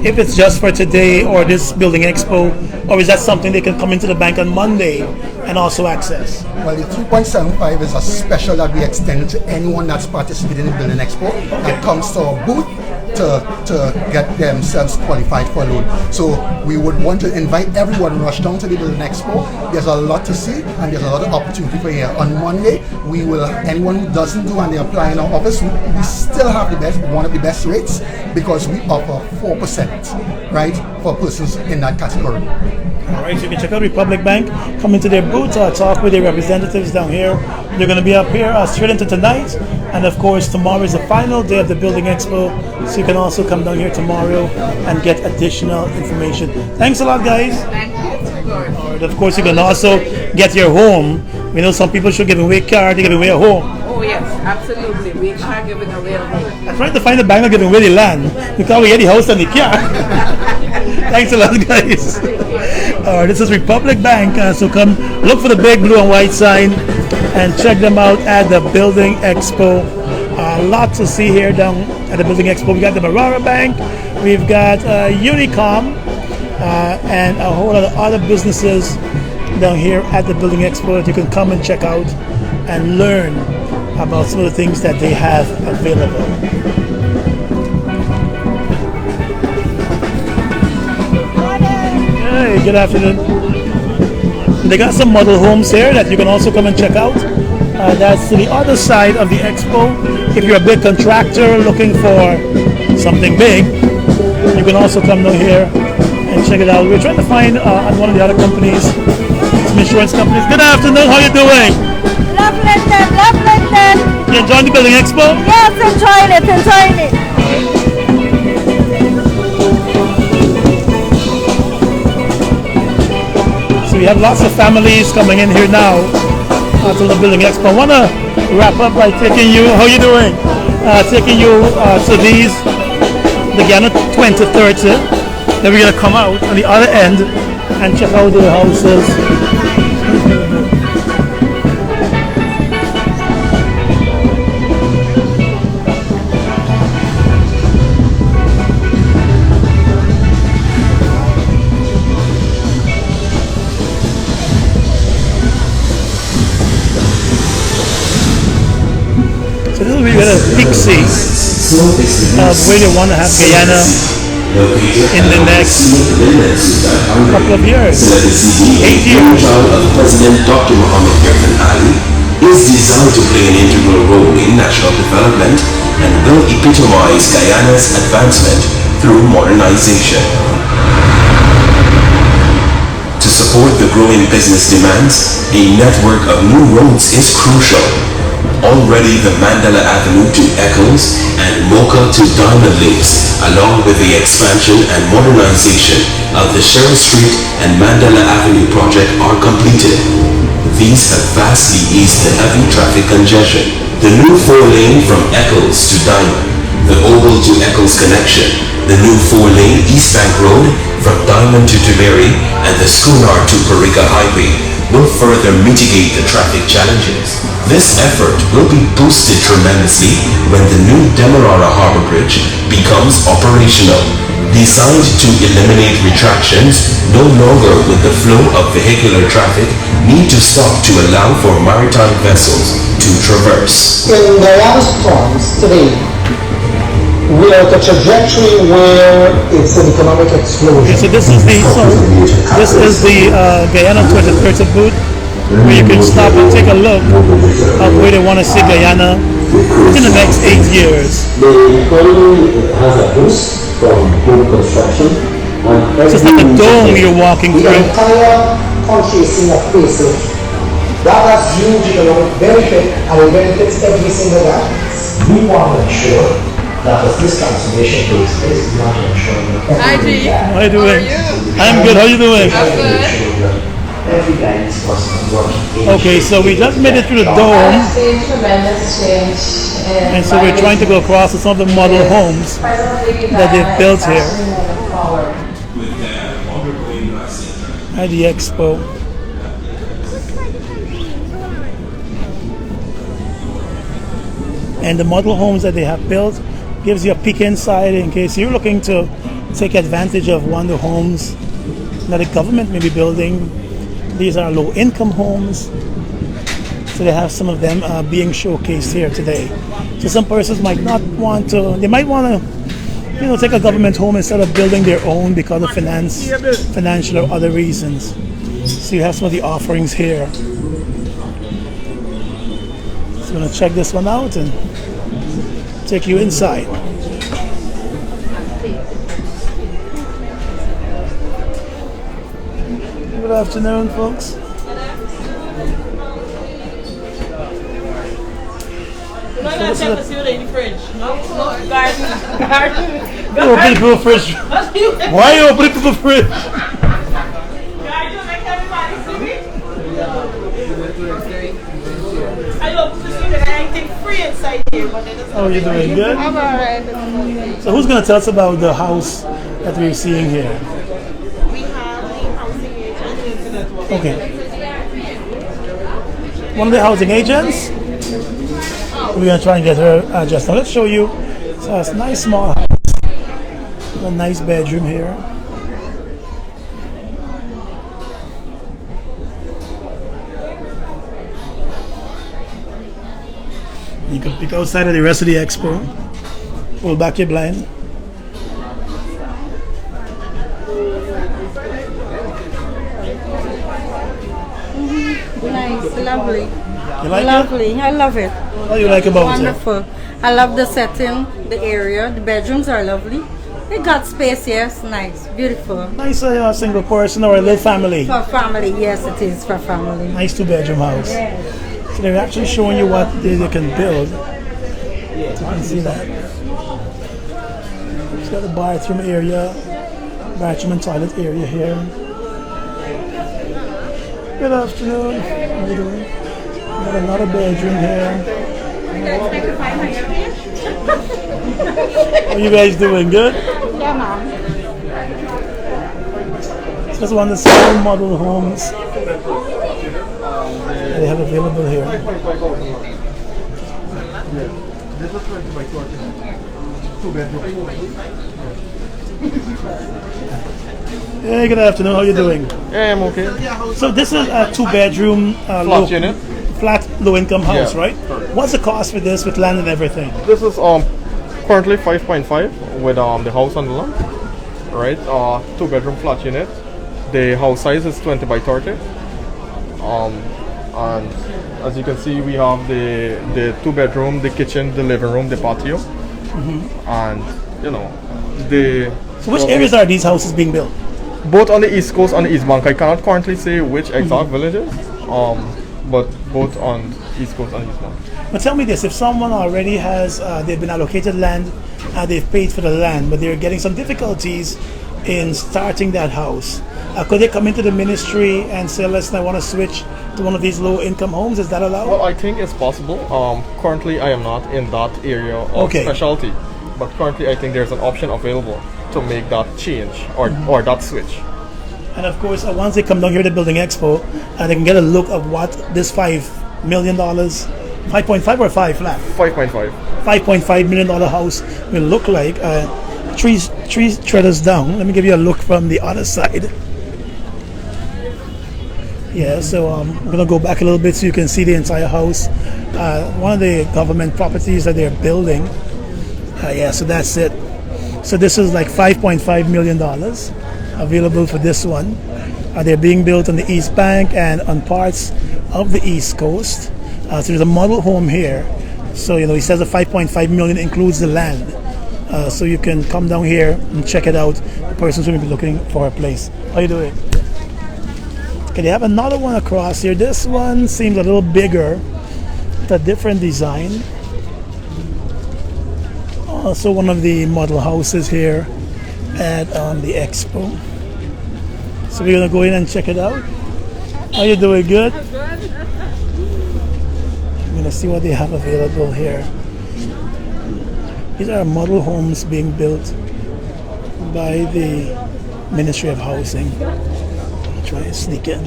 If it's just for today or this Building Expo, or is that something they can come into the bank on Monday and also access? Well, the 3.75 is a special that we extend to anyone that's participating in the Building Expo that comes to our booth to get themselves qualified for a loan. So we would want to invite everyone to rush down to the Building Expo. There's a lot to see, and there's a lot of opportunity for here. On Monday, we will, anyone who doesn't do and they apply in our office, we still have one of the best rates, because we offer 4%, right, for persons in that category. All right, so you can check out Republic Bank, come into their booth, talk with their representatives down here. They're going to be up here straight into tonight, and of course tomorrow is the final day of the Building Expo, so you can also come down here tomorrow and get additional information. Thanks a lot, guys. Thank you. And of course, you can also get your home. We know some people should give away a car, they give away a home. Oh yes, absolutely. We are giving away a home. I'm trying to find a bank giving away the land, because we get the house and the car. Thanks a lot, guys. This is Republic Bank, so come look for the big blue and white sign and check them out at the Building Expo. A lot to see here down at the Building Expo. We got the Marara Bank, we've got Unicom, and a whole lot of other businesses down here at the Building Expo that you can come and check out and learn about some of the things that they have available. Hey, good afternoon. They got some model homes here that you can also come and check out. That's to the other side of the expo. If you're a big contractor looking for something big, you can also come down here and check it out. We're trying to find on one of the other companies, some insurance companies. Good afternoon, how are you doing? Love London, love London. You enjoying the Building Expo? Yes, enjoying it, enjoying it. So we have lots of families coming in here now to the Building Expo. I want to wrap up by taking you, how are you doing? Taking you to these, the Guyana 2030. Then we're going to come out on the other end and check out the houses. So this will be a peak sea of where they want to have Guyana in the next couple of years. 8 years. Of President Dr. Mohammed Irfan Ali is designed to play an integral role in national development and will epitomize Guyana's advancement through modernization. To support the growing business demands, a network of new roads is crucial. Already the Mandela Avenue to Eccles and Mocha to Diamond links, along with the expansion and modernization of the Cheryl Street and Mandela Avenue project are completed. These have vastly eased the heavy traffic congestion. The new 4-lane from Eccles to Diamond, the Oval to Eccles connection, the new 4-lane East Bank Road from Diamond to Tiberi, and the Schooner to Parika Highway will further mitigate the traffic challenges. This effort will be boosted tremendously when the new Demerara Harbour Bridge becomes operational. Designed to eliminate retractions, no longer would the flow of vehicular traffic need to stop to allow for maritime vessels to traverse. In Guyana's terms today, we are at a trajectory where it's an economic explosion. Okay, so this is the Guyana 2030 booth, where you can stop and take a look of where they want to see Guyana in the next 8 years. The economy has a boost from home construction. So it's like a dome you're walking the through. The entire country is seeing a facelift. That has huge economic benefit, and it benefits every single guy. We want to ensure that as this transformation takes place, we want to ensure that Hi, G. How are you doing? I'm good. How are you doing? I'm good. Every guy is working. Okay, so we just made it through the dome, and so we're trying to go across to some of the model homes that they've built here at the Expo. And the model homes that they have built gives you a peek inside in case you're looking to take advantage of one of the homes that the government may be building. These are low-income homes, so they have some of them being showcased here today. So some persons might not want to, they might want to, take a government home instead of building their own because of financial or other reasons. So you have some of the offerings here. So I'm going to check this one out and take you inside. Good afternoon, folks. You open people's fridge. Why you open people's fridge? Oh, you're doing good? I'm alright. So who's going to tell us about the house that we're seeing here? We have the housing agent. Okay. One of the housing agents? We're going to try and get her just now. Let's show you. So it's a nice small house. A nice bedroom here. You can pick outside of the rest of the expo. Pull back your blind. Nice, lovely. You like lovely. I love it. What do you like about it? Wonderful. I love the setting, the area. The bedrooms are lovely. They got space, yes. Nice, beautiful. Nice single person or a little family. For family, yes, it is for family. Nice 2-bedroom house. Yes. So they're actually showing you what they can build. So you can see that. It's got a bathroom area, bathroom and toilet area here. Good afternoon. How are you doing? Got another bedroom here. How are you guys doing? Good? Yeah, ma'am. This is one of the small model homes they have available here. This is 20 by 20. 2-bedroom. Hey, good afternoon. How are you doing? Yeah, I'm okay. So this is a 2-bedroom flat low-income house, Yeah, right? correct. What's the cost for this with land and everything? This is currently 5.5 with the house on the land. right? 2-bedroom flat unit. The house size is 20 by 30. And as you can see, we have the 2-bedroom, the kitchen, the living room, the patio, and So which areas are these houses being built? Both on the east coast and the east bank. I cannot currently say which exact villages, but both on east coast and east bank. But tell me this: if someone already has, they've been allocated land, they've paid for the land, but they're getting some difficulties in starting that house, could they come into the ministry and say, "Listen, I want to switch to one of these low-income homes"? Is that allowed? Well, I think it's possible. Currently, I am not in that area of specialty, but currently, I think there's an option available to make that change or that switch. And of course, once they come down here to Building Expo, they can get a look of what this $5 million, 5.5 or 5 flat? 5.5. $5.5 million house will look like. Trees treaders down. Let me give you a look from the other side. Yeah, so I'm gonna go back a little bit so you can see the entire house. One of the government properties that they're building. Yeah, so that's it. So this is like $5.5 million available for this one. They're being built on the East Bank and on parts of the East Coast. So there's a model home here. So he says the 5.5 million includes the land. So you can come down here and check it out. The person's going to be looking for a place. How you doing? Okay, they have another one across here. This one seems a little bigger. It's a different design. Also one of the model houses here at the Expo. So we're going to go in and check it out. How you doing? Good? I'm going to see what they have available here. These are model homes being built by the Ministry of Housing. I'll try and sneak in.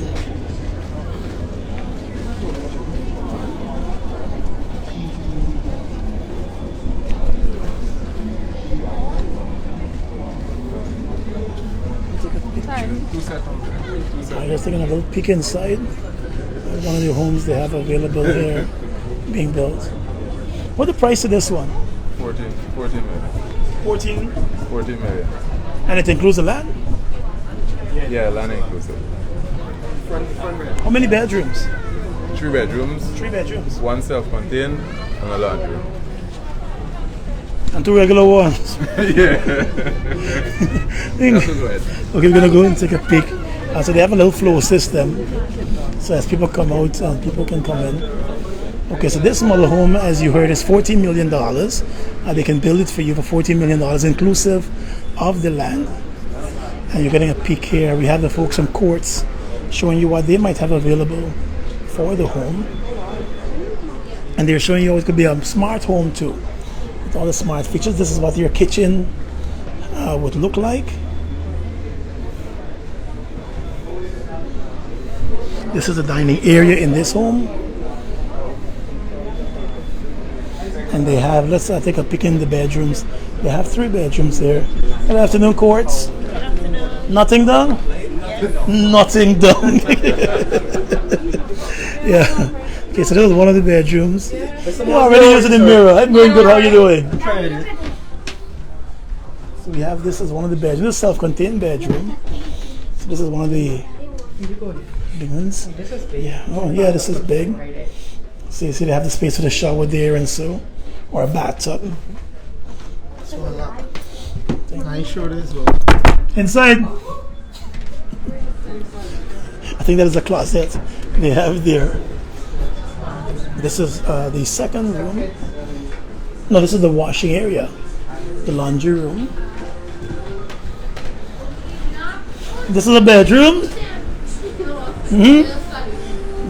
I'm just taking a little peek inside. One of the homes they have available here being built. What's the price of this one? 14 million. 14 million. And it includes the land? Yeah, land inclusive. How many bedrooms? 3 bedrooms. 3 bedrooms. 1 self-contained and a laundry room. And 2 regular ones. Yeah. Okay, we're gonna go and take a peek. So they have a little flow system. So as people come out, people can come in. Okay, so this model home, as you heard, is $14 million. They can build it for you for $14 million, inclusive of the land. And you're getting a peek here. We have the folks from Courts showing you what they might have available for the home. And they're showing you it could be a smart home too, with all the smart features. This is what your kitchen would look like. This is the dining area in this home. And they have, let's take a peek in the bedrooms. They have 3 bedrooms there. Good afternoon, Courts. Nothing done? Nothing done. Yeah. Okay, so this is one of the bedrooms. You're already using the mirror. I'm doing good. How are you doing? So we have this as one of the bedrooms. This is a self-contained bedroom. So this is one of the big ones. Yeah. Oh, yeah, this is big. So you see they have the space for the shower there and so. Or a bathtub. So nice show this well. Inside, I think that is a closet they have there. This is the second room. No, this is the washing area, the laundry room. This is a bedroom.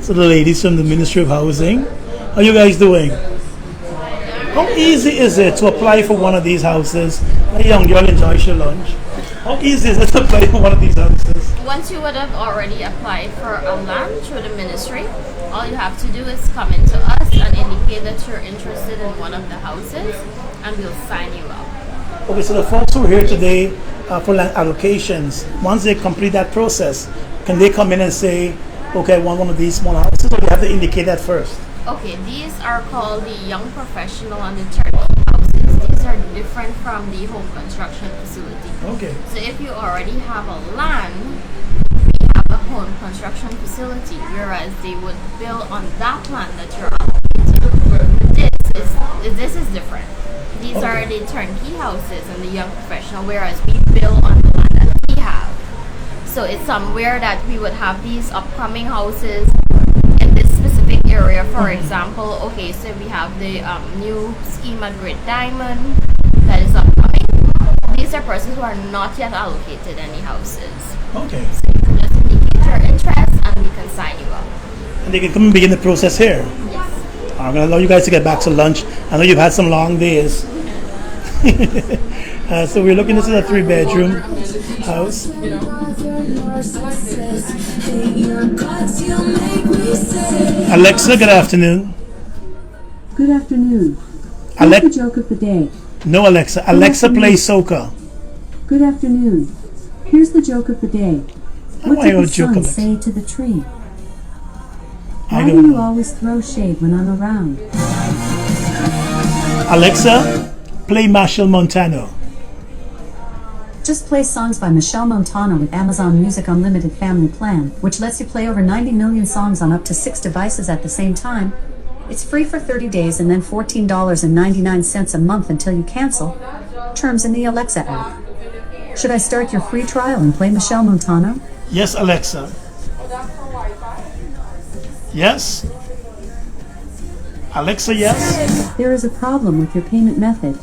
So the ladies from the Ministry of Housing. How you guys doing? How easy is it to apply for one of these houses? A young girl enjoys your lunch. How easy is it to apply for one of these houses? Once you would have already applied for a land through the ministry, all you have to do is come into us and indicate that you're interested in one of the houses, and we'll sign you up. Okay, so the folks who are here today for land allocations, once they complete that process, can they come in and say, okay, I want one of these small houses, or do you have to indicate that first? Okay, these are called the young professional and the turnkey houses. These are different from the home construction facility. Okay. So if you already have a land, we have a home construction facility, whereas they would build on that land that you're allocating. This is different. These are the turnkey houses and the young professional, whereas we build on the land that we have. So it's somewhere that we would have these upcoming houses in this specific area. For example, okay, so we have the new scheme at Great Diamond that is upcoming. These are persons who are not yet allocated any houses. Okay. So you can just indicate your interest and we can sign you up. And they can come and begin the process here. Yes. I'm going to allow you guys to get back to lunch. I know you've had some long days. So we're looking, this is a 3-bedroom house. Alexa, good afternoon. Good afternoon. What's the joke of the day? No, Alexa. Alexa plays soca. Good afternoon. Here's the joke of the day. What did the sun say to the tree? Why do you always throw shade when I'm around? Alexa, play Machel Montano. Just play songs by Michelle Montano with Amazon Music Unlimited Family Plan, which lets you play over 90 million songs on up to 6 devices at the same time. It's free for 30 days and then $14.99 a month until you cancel. Terms in the Alexa app. Should I start your free trial and play Michelle Montano? Yes, Alexa. Yes. Alexa, yes. There is a problem with your payment method.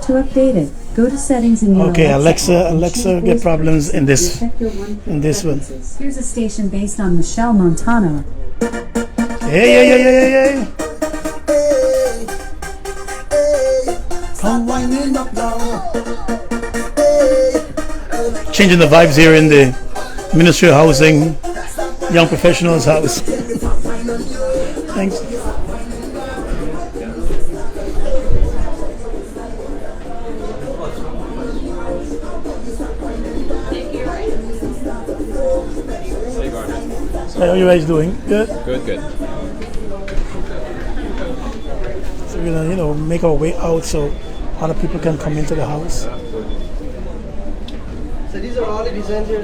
To update it, go to settings in your Okay, Alexa Alexa get problems in this one. Here's a station based on Michelle Montano. Hey. Changing the vibes here in the Ministry of Housing, Young Professionals House. Thanks. So how are you guys doing? Good? Good. So we're gonna, make our way out so other people can come into the house. So these are all the designs here.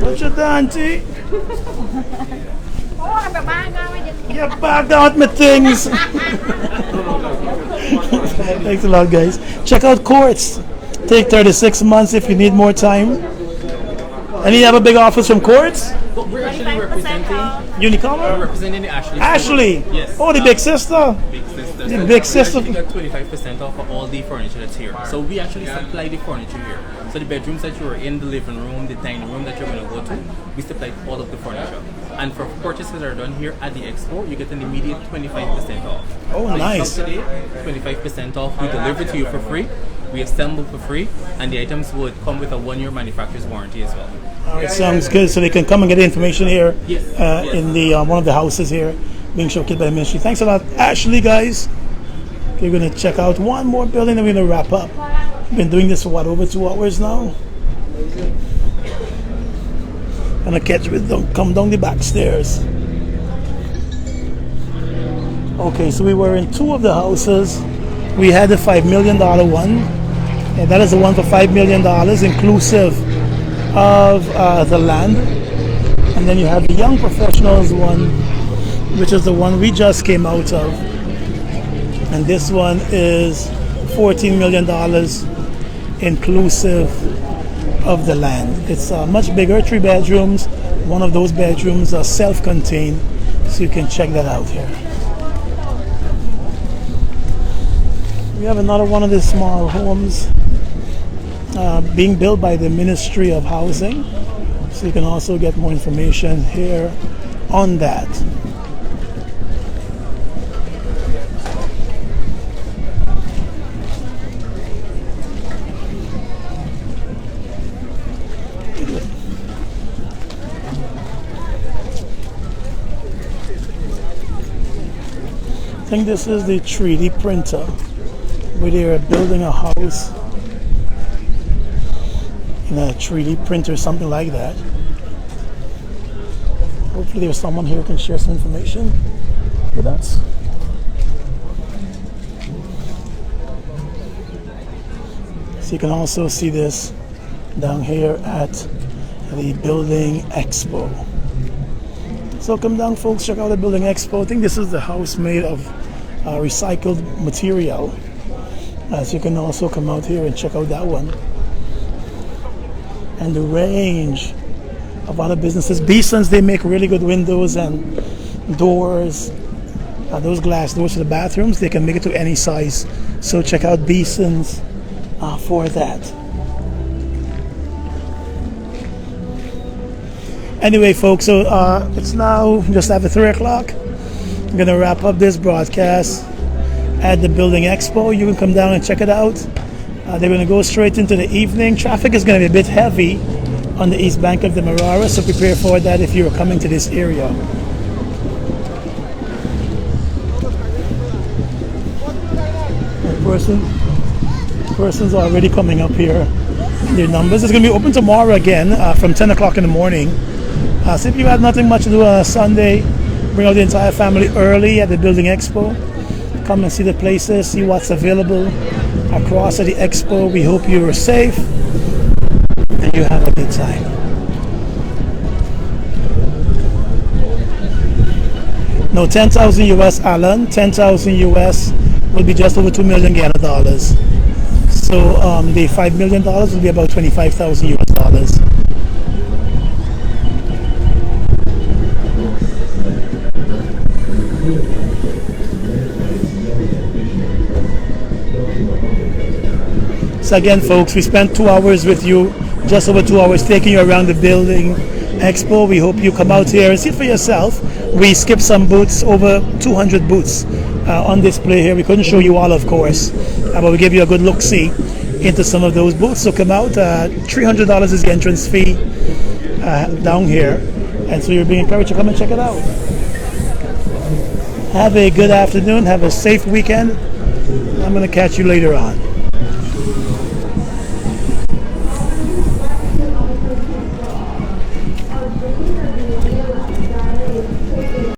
What's your auntie? Get back down with my things. Thanks a lot, guys. Check out Quartz. Take 36 months if you need more time. Any other big offers from Quartz? We're actually representing Unicomer? We're representing the Ashley. Ashley? Yes. Oh, the big sister. Big sister. The big sister. We actually got 25% off of all the furniture that's here. So we actually supply the furniture here. So the bedrooms that you are in, the living room, the dining room that you're going to go to, we supply all of the furniture. And for purchases that are done here at the Expo, you get an immediate 25% off. Oh, so nice. Today, 25% off. We deliver to you for free. We assemble for free, and the items would come with a 1-year manufacturer's warranty as well. All right, sounds good. So they can come and get information here Yes. in the one of the houses here being showcased by the ministry. Thanks a lot, Ashley, guys. Okay, we're going to check out one more building and we're going to wrap up. We've been doing this for over 2 hours now. Gonna catch me, don't come down the back stairs. Okay, so we were in 2 of the houses. We had the $5 million one, and that is the one for $5 million inclusive of the land. And then you have the Young Professionals one, which is the one we just came out of. And this one is $14 million inclusive of the land. It's much bigger, 3 bedrooms. One of those bedrooms are self-contained, so you can check that out here. We have another one of these small homes being built by the Ministry of Housing, so you can also get more information here on that. I think this is the 3D printer where they are building a house in a 3D printer, something like that. Hopefully there's someone here who can share some information with us. So you can also see this down here at the Building Expo. So come down, folks, check out the Building Expo. I think this is the house made of recycled material. So you can also come out here and check out that one. And the range of other businesses. Beeson's, they make really good windows and doors. Those glass doors for the bathrooms, they can make it to any size. So check out Beeson's for that. Anyway, folks, so it's now just after 3 o'clock. I'm going to wrap up this broadcast at the Building Expo. You can come down and check it out. They're going to go straight into the evening. Traffic is going to be a bit heavy on the east bank of the Marara, so prepare for that if you're coming to this area. Persons already coming up here. Their numbers. It's going to be open tomorrow again from 10 o'clock in the morning. So if you have nothing much to do on a Sunday, bring out the entire family early at the Building Expo. Come and see the places, see what's available across at the Expo. We hope you are safe and you have a good time. No, 10,000 US, Alan. 10,000 US will be just over 2 million Guyana dollars. So the $5 million will be about 25,000 US dollars. So again, folks, we spent 2 hours with you, just over 2 hours, taking you around the Building Expo. We hope you come out here and see it for yourself. We skipped some booths, over 200 booths on display here. We couldn't show you all, of course, but we gave you a good look-see into some of those booths. So come out. $300 is the entrance fee down here, and so you're being encouraged to come and check it out. Have a good afternoon. Have a safe weekend. I'm going to catch you later on.